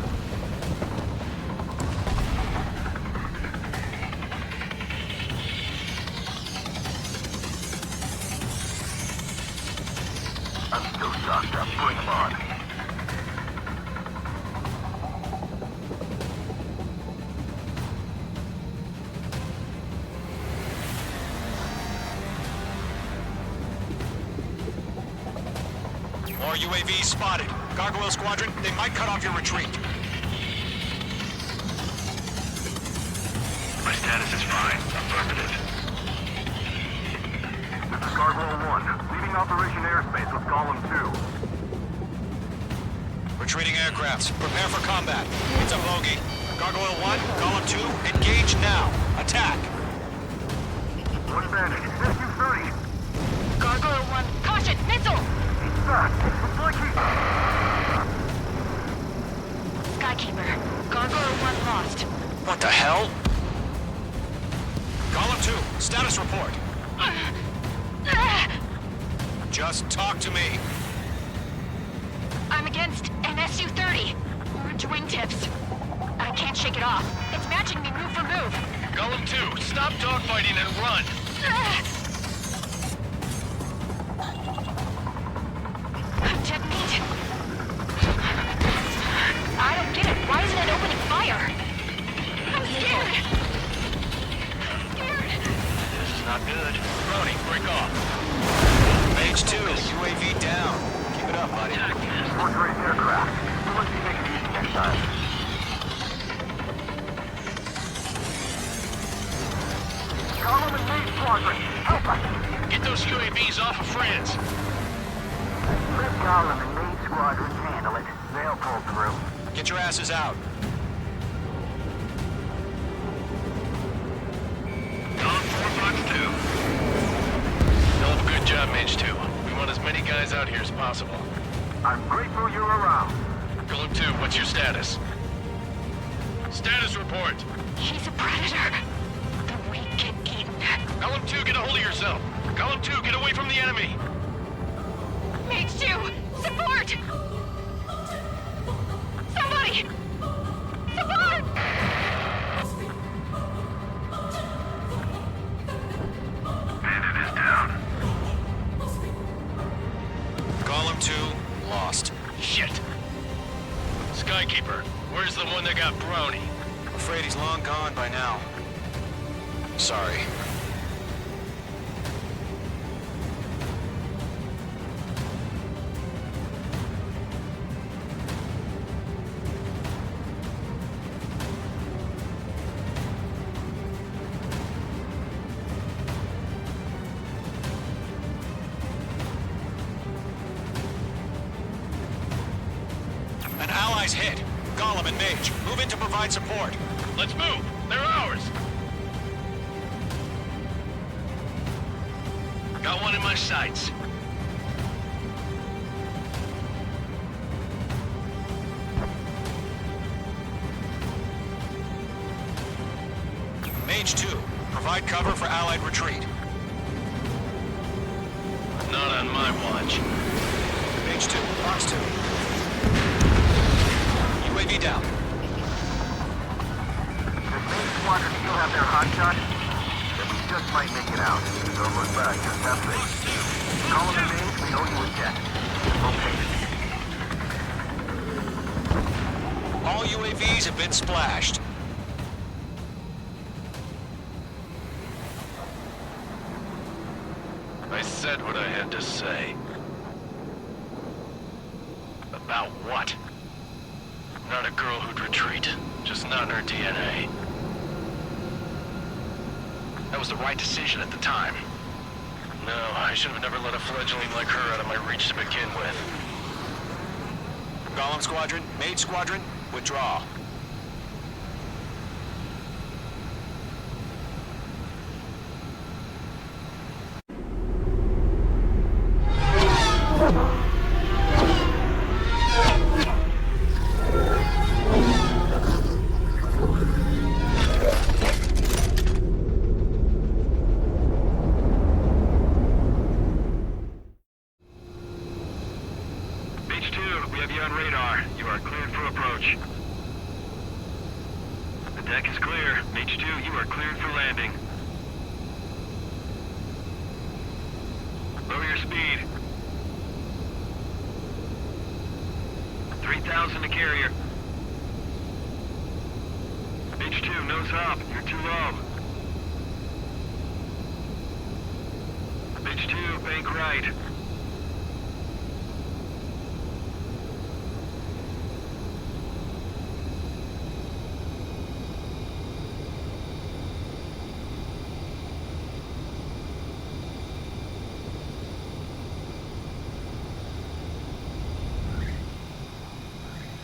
Speaker 8: I'm still shocked up. Bring them on.
Speaker 7: More UAVs spotted. Gargoyle Squadron, they might cut off your retreat.
Speaker 10: My status is fine. Affirmative.
Speaker 8: This is Gargoyle 1, leaving Operation Airspace with Golem 2.
Speaker 7: Retreating aircrafts, prepare for combat. It's a bogey. Gargoyle 1, Golem 2, engage now. Attack.
Speaker 8: One bandit. SU-30.
Speaker 11: Gargoyle 1. Caution! Missile!
Speaker 8: He's back. It's like he...
Speaker 11: Skykeeper. Gargoyle 1 lost.
Speaker 7: What the hell? Golem 2, status report. Just talk to me.
Speaker 11: I'm against an SU-30. Orange wingtips. I can't shake it off. It's matching me move for move.
Speaker 9: Golem 2, stop dogfighting and run.
Speaker 11: Jet meat. I don't get it. Why isn't it opening fire? I'm scared.
Speaker 9: This is not good. Brody, break off.
Speaker 7: Mage 2, UAV down. Keep it up, buddy.
Speaker 8: Fourth-rate aircraft. We'll let you take it easy next time. Column and Mage Squadron, help us!
Speaker 9: Get those UAVs off of France.
Speaker 8: Let Column and Mage Squadrons handle it. They'll pull through.
Speaker 7: Get your asses out.
Speaker 9: Golem 4 Box 2. Hell of a good job, Mage 2. We want as many guys out here as possible.
Speaker 8: I'm grateful you're around.
Speaker 9: Golem 2, what's your status? Status report.
Speaker 11: He's a predator. The weak get eaten.
Speaker 9: Golem 2, get a hold of yourself. Golem 2, get away from the enemy.
Speaker 11: Mage 2, support! Somebody! Support!
Speaker 9: Skykeeper, where's the one that got brony?
Speaker 7: Afraid he's long gone by now. Sorry. An ally's hit. Golem and Mage, move in to provide support.
Speaker 9: Let's move! They're ours! Got one in my sights.
Speaker 7: Mage 2, provide cover for Allied retreat.
Speaker 9: Not on my watch.
Speaker 7: Mage 2, Box 2. UAV down.
Speaker 10: Does main squadron still have their hot shot? Then we just might make it out. Don't look back, just have faith. Call them names, we owe you a debt. Okay.
Speaker 7: All UAVs have been splashed.
Speaker 9: I said what I had to say. About what? Not a girl who'd retreat. Just not in her DNA. That was the right decision at the time. No, I should have never let a fledgling like her out of my reach to begin with.
Speaker 7: Golem Squadron, Mage Squadron, withdraw.
Speaker 10: H2, we have you on radar. You are cleared for approach. The deck is clear. H2, you are cleared for landing. Lower your speed. 3,000 to carrier. H2, nose up. You're too low. H2, bank right.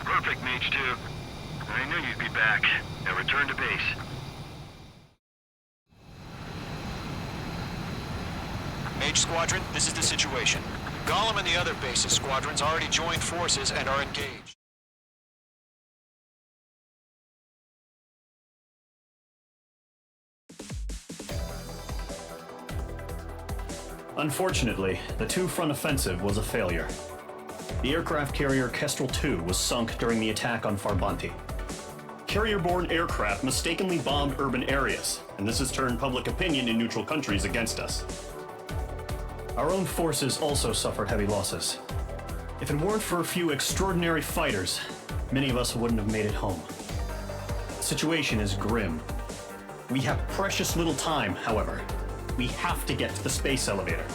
Speaker 10: Perfect, Mage 2. I knew you'd be back. Now return to base.
Speaker 7: Mage Squadron, this is the situation. Golem and the other bases squadrons already joined forces and are engaged.
Speaker 4: Unfortunately, the two-front offensive was a failure. The aircraft carrier Kestrel II was sunk during the attack on Farbanti. Carrier-borne aircraft mistakenly bombed urban areas, and this has turned public opinion in neutral countries against us. Our own forces also suffered heavy losses. If it weren't for a few extraordinary fighters, many of us wouldn't have made it home. The situation is grim. We have precious little time, however. We have to get to the space elevator.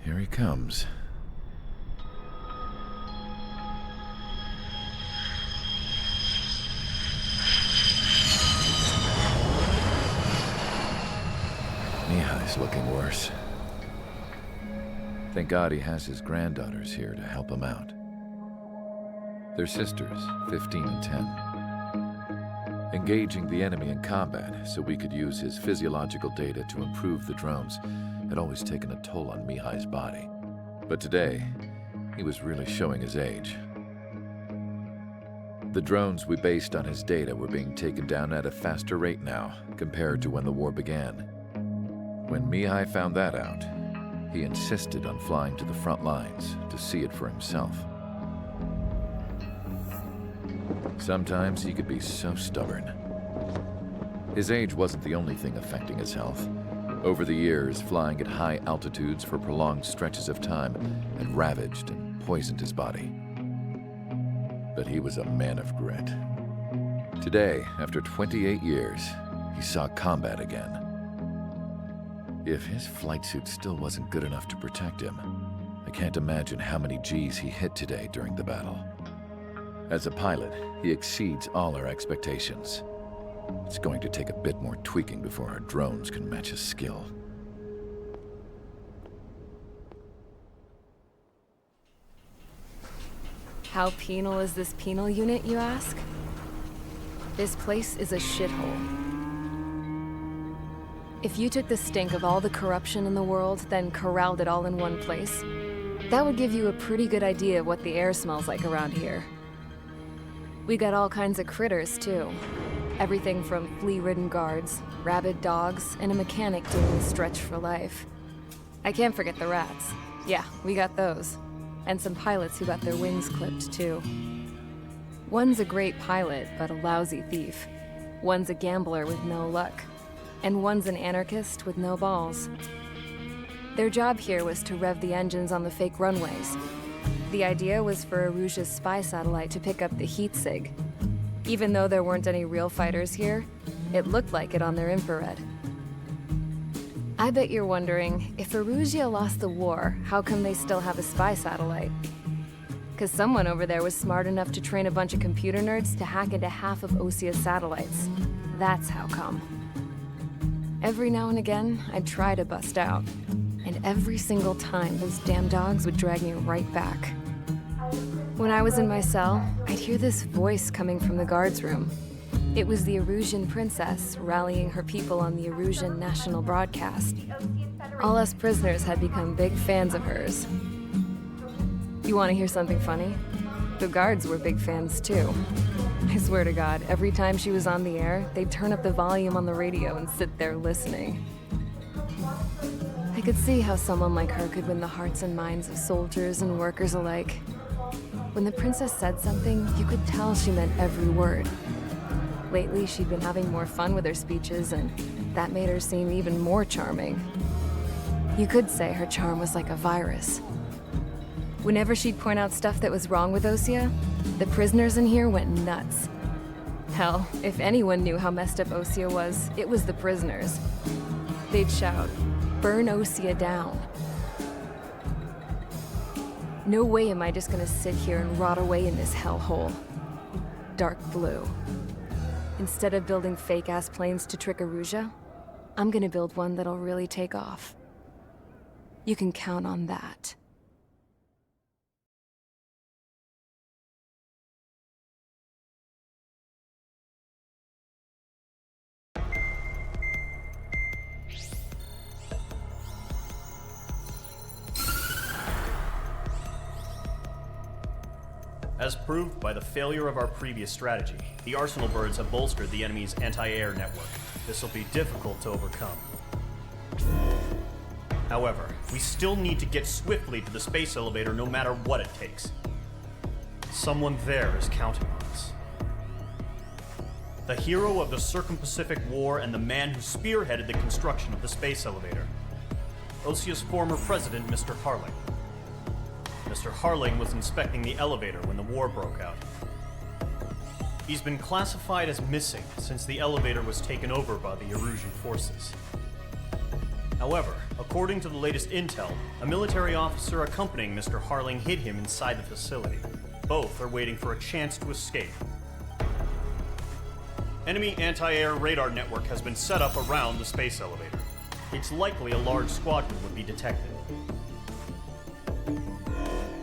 Speaker 15: Here he comes. Mihai's looking worse. Thank God he has his granddaughters here to help him out. They're sisters, 15 and 10. Engaging the enemy in combat so we could use his physiological data to improve the drones had always taken a toll on Mihai's body. But today, he was really showing his age. The drones we based on his data were being taken down at a faster rate now compared to when the war began. When Mihai found that out, he insisted on flying to the front lines to see it for himself. Sometimes he could be so stubborn. His age wasn't the only thing affecting his health. Over the years, flying at high altitudes for prolonged stretches of time had ravaged and poisoned his body. But he was a man of grit. Today, after 28 years, he saw combat again. If his flight suit still wasn't good enough to protect him, I can't imagine how many G's he hit today during the battle. As a pilot, he exceeds all our expectations. It's going to take a bit more tweaking before our drones can match his skill.
Speaker 1: How penal is this penal unit, you ask? This place is a shithole. If you took the stink of all the corruption in the world, then corralled it all in one place, that would give you a pretty good idea of what the air smells like around here. We got all kinds of critters, too. Everything from flea-ridden guards, rabid dogs, and a mechanic doing the stretch for life. I can't forget the rats. Yeah, we got those. And some pilots who got their wings clipped, too. One's a great pilot, but a lousy thief. One's a gambler with no luck. And one's an anarchist with no balls. Their job here was to rev the engines on the fake runways. The idea was for Aruja's spy satellite to pick up the heat sig. Even though there weren't any real fighters here, it looked like it on their infrared. I bet you're wondering, if Aruja lost the war, how come they still have a spy satellite? Because someone over there was smart enough to train a bunch of computer nerds to hack into half of Osia's satellites. That's how come. Every now and again, I'd try to bust out. And every single time, those damn dogs would drag me right back. When I was in my cell, I'd hear this voice coming from the guards room. It was the Arusian princess rallying her people on the Arusian national broadcast. All us prisoners had become big fans of hers. You want to hear something funny? The guards were big fans too. I swear to God, every time she was on the air, they'd turn up the volume on the radio and sit there listening. I could see how someone like her could win the hearts and minds of soldiers and workers alike. When the princess said something, you could tell she meant every word. Lately, she'd been having more fun with her speeches, and that made her seem even more charming. You could say her charm was like a virus. Whenever she'd point out stuff that was wrong with Osia, the prisoners in here went nuts. Hell, if anyone knew how messed up Osia was, it was the prisoners. They'd shout, "Burn Osia down." No way am I just gonna sit here and rot away in this hellhole. Dark blue. Instead of building fake-ass planes to trick Aruja, I'm gonna build one that'll really take off. You can count on that.
Speaker 4: As proved by the failure of our previous strategy, the Arsenal birds have bolstered the enemy's anti-air network. This will be difficult to overcome. However, we still need to get swiftly to the space elevator no matter what it takes. Someone there is counting on us. The hero of the Circum-Pacific War and the man who spearheaded the construction of the space elevator. Osia's former president, Mr. Harling. Mr. Harling was inspecting the elevator when the war broke out. He's been classified as missing since the elevator was taken over by the Arusian forces. However, according to the latest intel, a military officer accompanying Mr. Harling hid him inside the facility. Both are waiting for a chance to escape. Enemy anti-air radar network has been set up around the space elevator. It's likely a large squadron would be detected.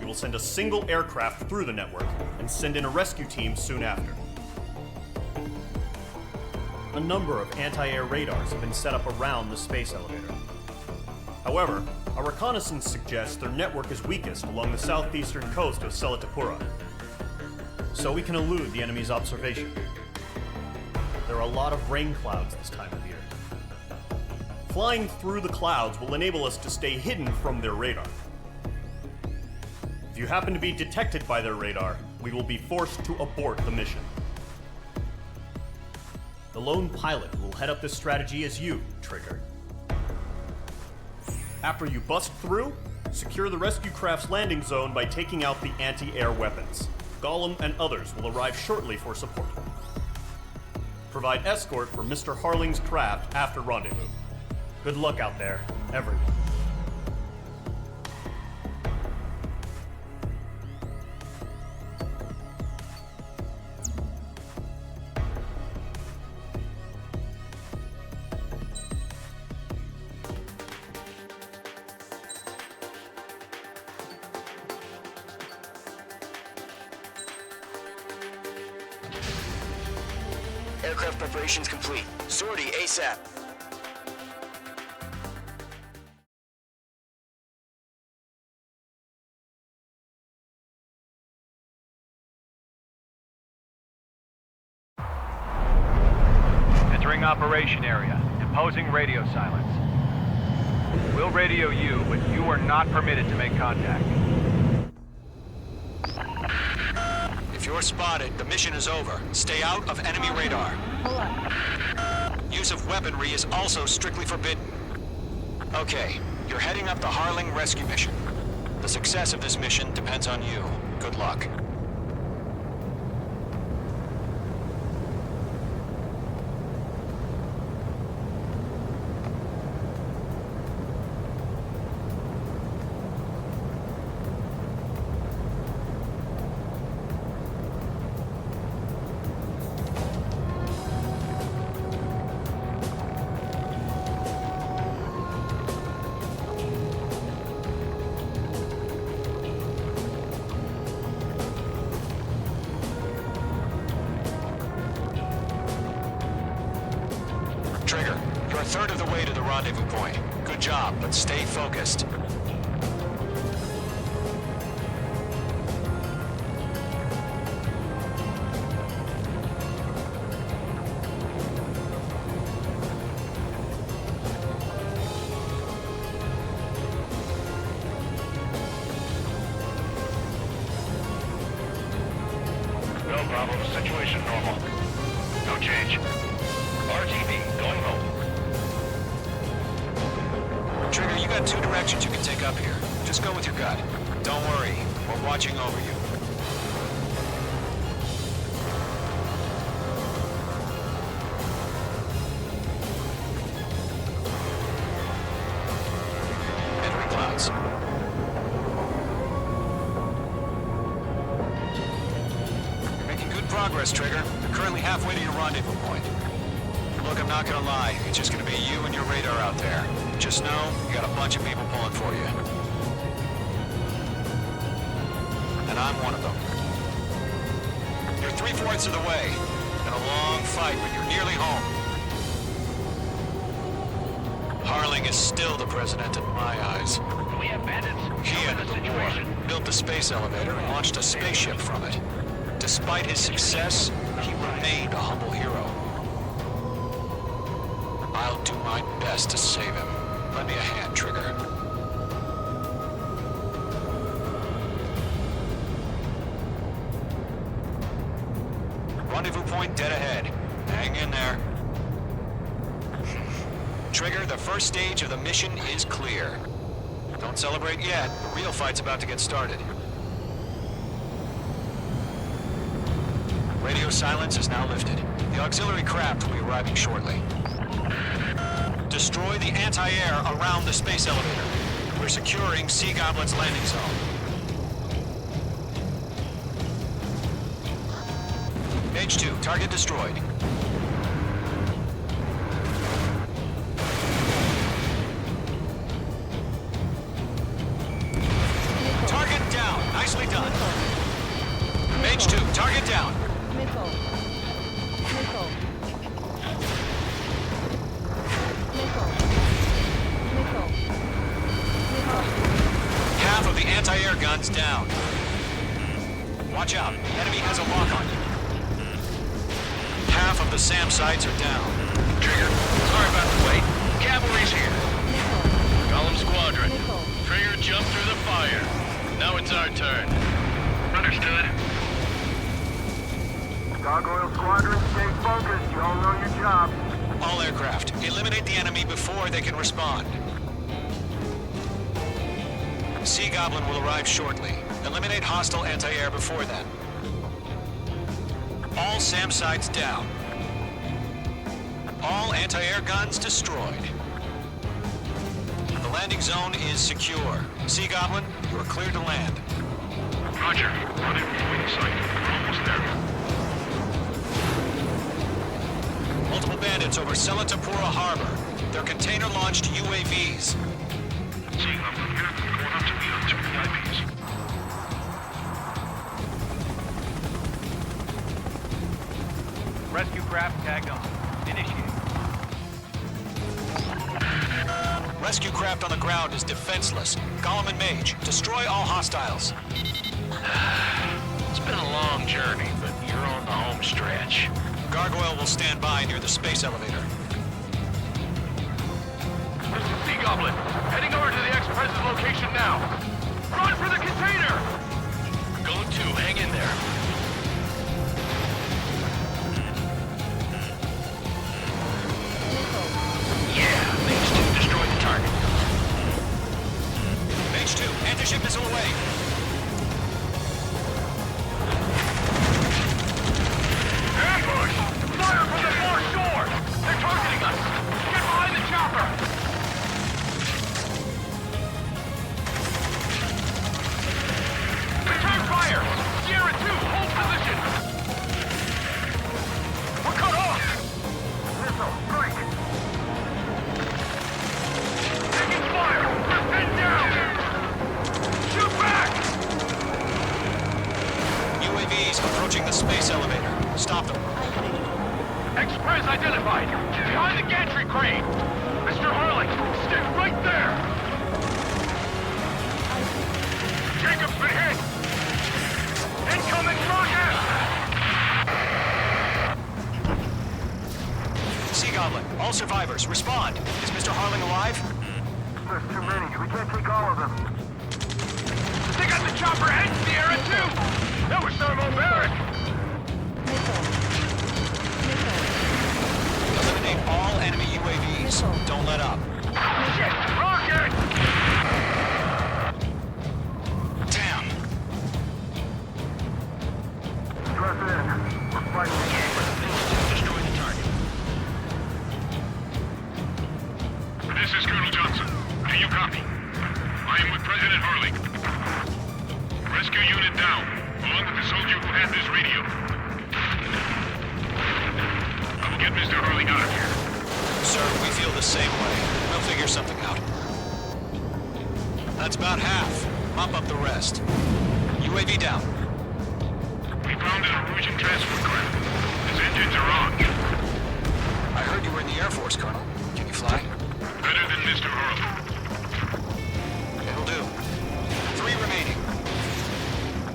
Speaker 4: We will send a single aircraft through the network and send in a rescue team soon after. A number of anti-air radars have been set up around the space elevator. However, our reconnaissance suggests their network is weakest along the southeastern coast of Selatapura, so we can elude the enemy's observation. There are a lot of rain clouds this time of year. Flying through the clouds will enable us to stay hidden from their radar. If you happen to be detected by their radar, we will be forced to abort the mission. The lone pilot who will head up this strategy is you, Trigger. After you bust through, secure the rescue craft's landing zone by taking out the anti-air weapons. Gollum and others will arrive shortly for support. Provide escort for Mr. Harling's craft after rendezvous. Good luck out there, everyone.
Speaker 14: Aircraft preparations complete. Sortie ASAP.
Speaker 16: Entering operation area. Imposing radio silence. We'll radio you, but you are not permitted to make contact.
Speaker 7: If you're spotted, the mission is over. Stay out of enemy radar. Use of weaponry is also strictly forbidden. Okay, you're heading up the Harling rescue mission. The success of this mission depends on you. Good luck. Trigger, you're a third of the way to the rendezvous point. Good job, but stay focused.
Speaker 8: No problem. Situation normal. No change. RTB, going home.
Speaker 7: Trigger, you got two directions you can take up here. Just go with your gut. Don't worry, we're watching over you. Entering clouds. You're making good progress, Trigger. You're currently halfway to your rendezvous point. Look, I'm not gonna lie. It's just gonna be you and your radar out there. Just know, you got a bunch of people pulling for you. And I'm one of them. You're 3/4 of the way. Been a long fight, but you're nearly home. Harling is still the president in my eyes.
Speaker 8: We have bandits.
Speaker 7: He ended the war, built the space elevator, and launched a spaceship from it. Despite his success, he remained a humble hero. I'll do my best to save him. Lend me a hand, Trigger. Rendezvous point dead ahead. Hang in there. Trigger, the first stage of the mission is clear. Don't celebrate yet. The real fight's about to get started. Radio silence is now lifted. The auxiliary craft will be arriving shortly. Destroy the anti-air around the space elevator. We're securing Sea Goblin's landing zone. H2, target destroyed. Target down. Nicely done. H2, target down. Half of the anti-air guns down. Watch out. Enemy has a lock on you. Half of the SAM sites are down.
Speaker 8: Trigger, sorry about the wait. Cavalry's here. Gollum Squadron. Trigger jumped through the fire. Now it's our turn. Understood.
Speaker 6: Gargoyle Squadron, stay focused. You all know your job.
Speaker 7: eliminate the enemy before they can respond. Sea Goblin will arrive shortly. Eliminate hostile anti-air before then. All SAM sites down. All anti-air guns destroyed. The landing zone is secure. Sea Goblin, you are clear to land.
Speaker 10: Roger. Running wing sight. We're almost there.
Speaker 7: Multiple bandits over Selatapura Harbor. They're container-launched UAVs.
Speaker 10: Seeing them from here, going up to meet on 2 VIPs.
Speaker 16: Rescue craft tagged on. Initiate.
Speaker 7: Rescue craft on the ground is defenseless. Gollum and Mage, destroy all hostiles.
Speaker 9: It's been a long journey, but you're on the home stretch.
Speaker 7: Gargoyle will stand by near the space elevator.
Speaker 8: This is Sea Goblin. Heading over to the Express's location now. Run for the container!
Speaker 9: Go to, hang in there. Yeah, Mage 2, destroy the target.
Speaker 7: Mage 2, anti-ship missile away.
Speaker 8: Ambush! Fire from the far shore! They're targeting us! Get behind the chopper! Return fire! Sierra 2, hold position! We're cut off! Missile, strike! Taking fire! We're pinned down! Shoot back!
Speaker 7: UAVs approaching the space elevator. Stop them.
Speaker 8: Express identified! Behind the gantry crane! Mr. Harling, stick right there! Jacob's been hit! Incoming rocket!
Speaker 7: Sea Goblin, all survivors, respond. Is Mr. Harling alive?
Speaker 8: There's too many. We can't take all of them. They got the chopper and Sierra too! That was thermobaric!
Speaker 7: Eliminate all enemy UAVs. Don't let up.
Speaker 8: Shit! Rocket!
Speaker 7: Damn.
Speaker 8: Dress in. We're fighting the game.
Speaker 9: Destroy the target.
Speaker 10: This is Colonel Johnson. Do you copy? I am with President Harling. Rescue unit down, along with the soldier who had this radio. I will get Mr. Harling out of here.
Speaker 7: Sir, we feel the same way. We'll figure something out. That's about half. Mop up the rest. UAV down.
Speaker 10: We found an Erusian transport craft. His engines are on.
Speaker 7: I heard you were in the Air Force, Colonel. Can you fly?
Speaker 10: Better than Mr. Harling.
Speaker 7: It'll do. 3 remaining.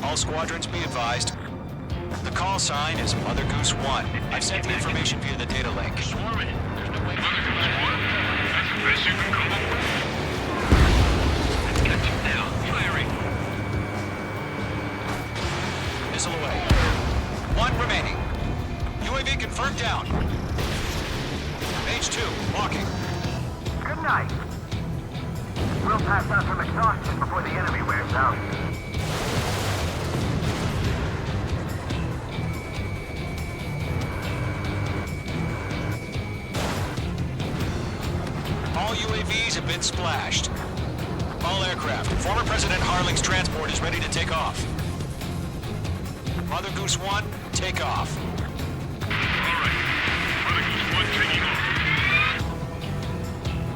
Speaker 7: All squadrons be advised. The call sign is Mother Goose 1. I've sent the information via the data link.
Speaker 9: Swarm it. There's no way.
Speaker 10: Mother Goose 1? That's the best you can come up with?
Speaker 9: It's got you now. Firing.
Speaker 7: Missile away. 1 remaining. UAV confirmed down. Mage 2, walking.
Speaker 8: Good night. We'll pass out some exhaustion before the enemy wears out.
Speaker 7: All UAVs have been splashed. All aircraft. Former President Harling's transport is ready to take off. Mother Goose 1, take off.
Speaker 10: All right. Mother Goose 1 taking off.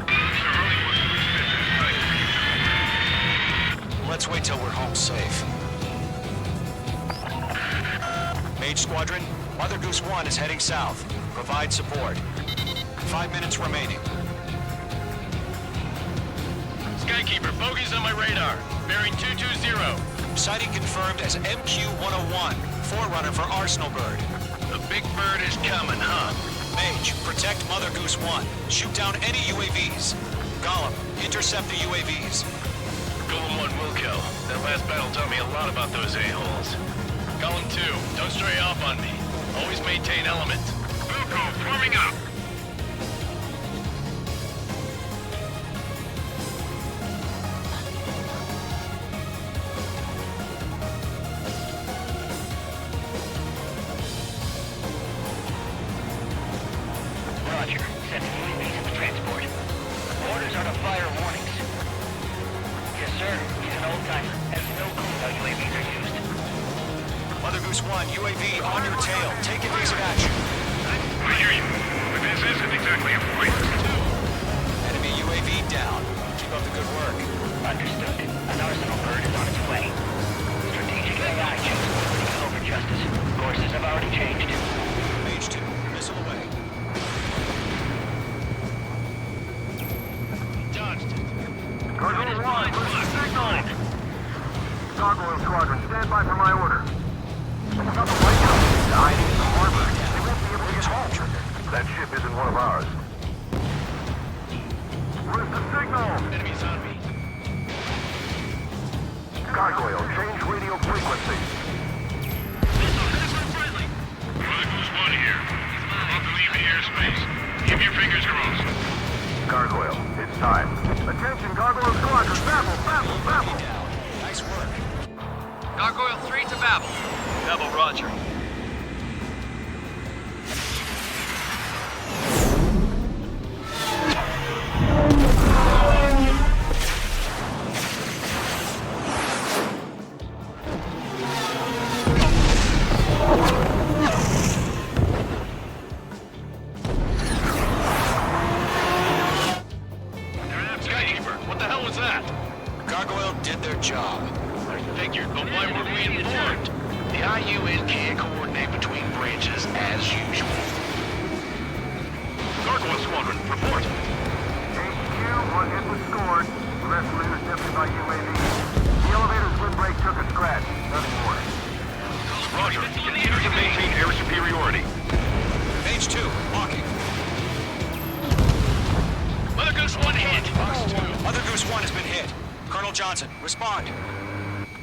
Speaker 10: Mr. Harling wants to extend his time for you.
Speaker 7: Let's wait till we're home safe. Mage Squadron, Mother Goose 1 is heading south. Provide support. 5 minutes remaining.
Speaker 9: Skykeeper, bogeys on my radar. Bearing 220.
Speaker 7: Sighting confirmed as MQ-101, forerunner for Arsenal Bird.
Speaker 9: The big bird is coming, huh?
Speaker 7: Mage, protect Mother Goose 1. Shoot down any UAVs. Gollum, intercept the UAVs.
Speaker 9: Golem 1 will kill. That last battle taught me a lot about those a-holes. Golem 2, don't stray off on me. Always maintain element.
Speaker 10: Wilco, forming up.
Speaker 8: Roger. Sending UAVs in the transport. Orders are to fire warnings. Yes, sir. He's an old-timer. Has no clue how UAVs are used.
Speaker 7: Mother Goose 1, UAV on your tail. Take evasive action.
Speaker 9: I hear you, but this isn't exactly a fight.
Speaker 7: Enemy UAV down. Keep up the good work.
Speaker 8: Understood. An arsenal bird is on its way. Strategic AI chooses liberty over justice. Courses have already changed.
Speaker 7: Mage 2, missile away.
Speaker 9: Dodged it.
Speaker 10: Gargoyle 1, where's the signal? Gargoyle Squadron, stand by for my order. Someone's up right now. I need the harbor. They won't be able to get home. That ship isn't one of ours. Where's the signal?
Speaker 9: Enemies on me.
Speaker 10: Gargoyle, change radio frequency.
Speaker 9: Friendly. Mother Goose 1 here. About to leave the airspace. Keep your fingers crossed.
Speaker 10: Gargoyle, it's time. Attention, Gargoyle Squadron, babble.
Speaker 7: Nice work.
Speaker 5: Gargoyle 3 to Babel. Babel, roger.
Speaker 9: Skykeeper, what the hell was that?
Speaker 7: Gargoyle did their job.
Speaker 9: I figured, but why weren't we informed?
Speaker 7: The IUN can't coordinate between branches as usual.
Speaker 9: Gargoyle Squadron, report.
Speaker 10: HQ, one hit was scored. The rest was attempted by UAV. The elevator's windbreak took a scratch. Nothing more.
Speaker 9: Roger. Continue to maintain air superiority.
Speaker 7: Mage 2, walking.
Speaker 9: Mother Goose 1 hit.
Speaker 7: Mother Goose 1 has been hit. Colonel Johnson, respond.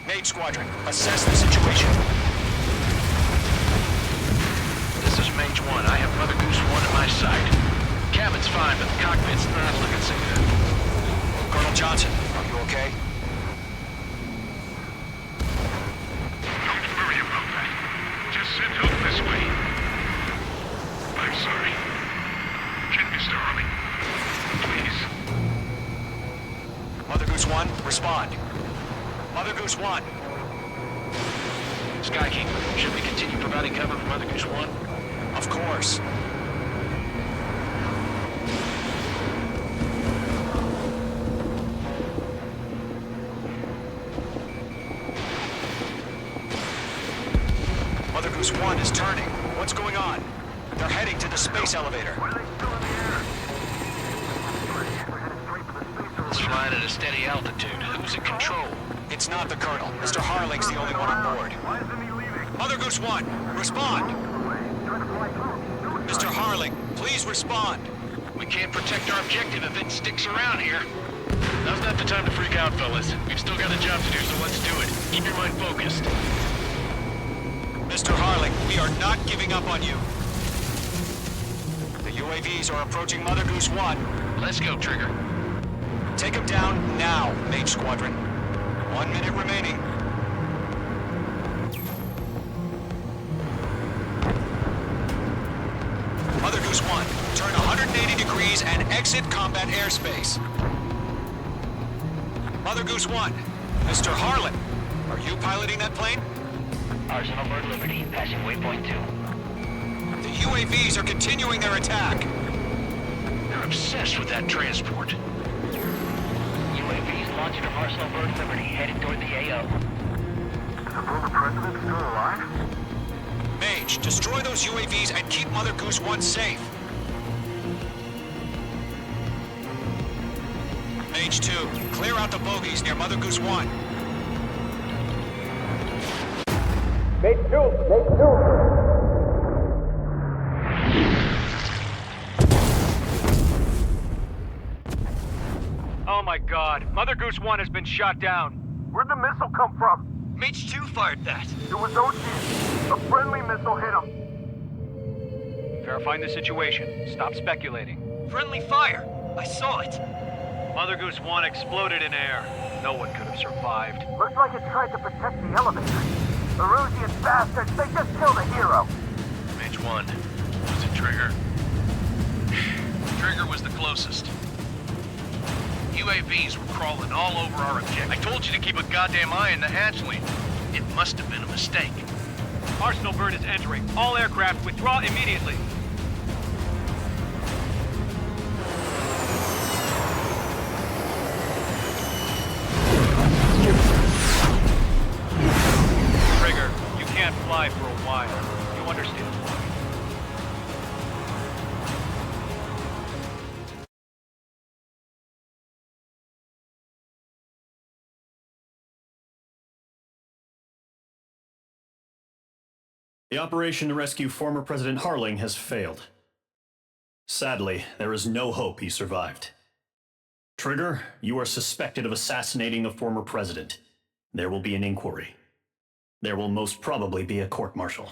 Speaker 7: Mage Squadron, assess the situation.
Speaker 9: This is Mage 1. I have Mother Goose 1 at my side. Cabin's fine, but the cockpit's not looking so good.
Speaker 7: Colonel Johnson, are you okay?
Speaker 9: Don't worry about that. Just send help this way. I'm sorry. Can Mr. Harley, please?
Speaker 7: Mother Goose 1, respond. Mother Goose 1.
Speaker 9: Skykeeper, should we continue providing cover for Mother Goose 1?
Speaker 7: Of course. Mother Goose 1 is turning. What's going on? They're heading to the space elevator.
Speaker 9: It's flying at a steady altitude. Who's in control?
Speaker 7: It's not the Colonel. Mr. Harling's the only one on board. Mother Goose 1, respond! Mr. Harling, please respond!
Speaker 9: We can't protect our objective if it sticks around here. Now's not the time to freak out, fellas. We've still got a job to do, so let's do it. Keep your mind focused.
Speaker 7: Mr. Harling, we are not giving up on you. The UAVs are approaching Mother Goose 1.
Speaker 9: Let's go, Trigger.
Speaker 7: Take them down now, Mage Squadron. 1 minute remaining. Mother Goose 1, turn 180 degrees and exit combat airspace. Mother Goose 1, Mr. Harlan, are you piloting that plane?
Speaker 8: Arsenal Bird Liberty, passing waypoint 2.
Speaker 7: The UAVs are continuing their attack.
Speaker 9: They're obsessed with that transport.
Speaker 8: UAVs launching from Arsenal Bird Liberty, headed toward the AO.
Speaker 10: Is the former president still alive?
Speaker 7: Mage, destroy those UAVs and keep Mother Goose 1 safe. Mage 2, clear out the bogies near Mother Goose 1.
Speaker 10: Mage 2!
Speaker 16: Oh my god, Mother Goose 1 has been shot down.
Speaker 10: Where'd the missile come from?
Speaker 5: Mage 2 fired that.
Speaker 10: It was OG. A friendly missile hit him.
Speaker 16: Verifying the situation. Stop speculating.
Speaker 5: Friendly fire. I saw it.
Speaker 16: Mother Goose 1 exploded in air. No one could have survived.
Speaker 10: Looks like it tried to protect the elevator. The Rusian bastards, they just killed a hero.
Speaker 9: Mage 1, was it Trigger? the closest. UAVs were crawling all over our objective. I told you to keep a goddamn eye in the hatchling. It must have been a mistake.
Speaker 16: Arsenal bird is entering. All aircraft withdraw immediately. Trigger, you can't fly for a while. You understand?
Speaker 4: The operation to rescue former President Harling has failed. Sadly, there is no hope he survived. Trigger, you are suspected of assassinating a former president. There will be an inquiry. There will most probably be a court-martial.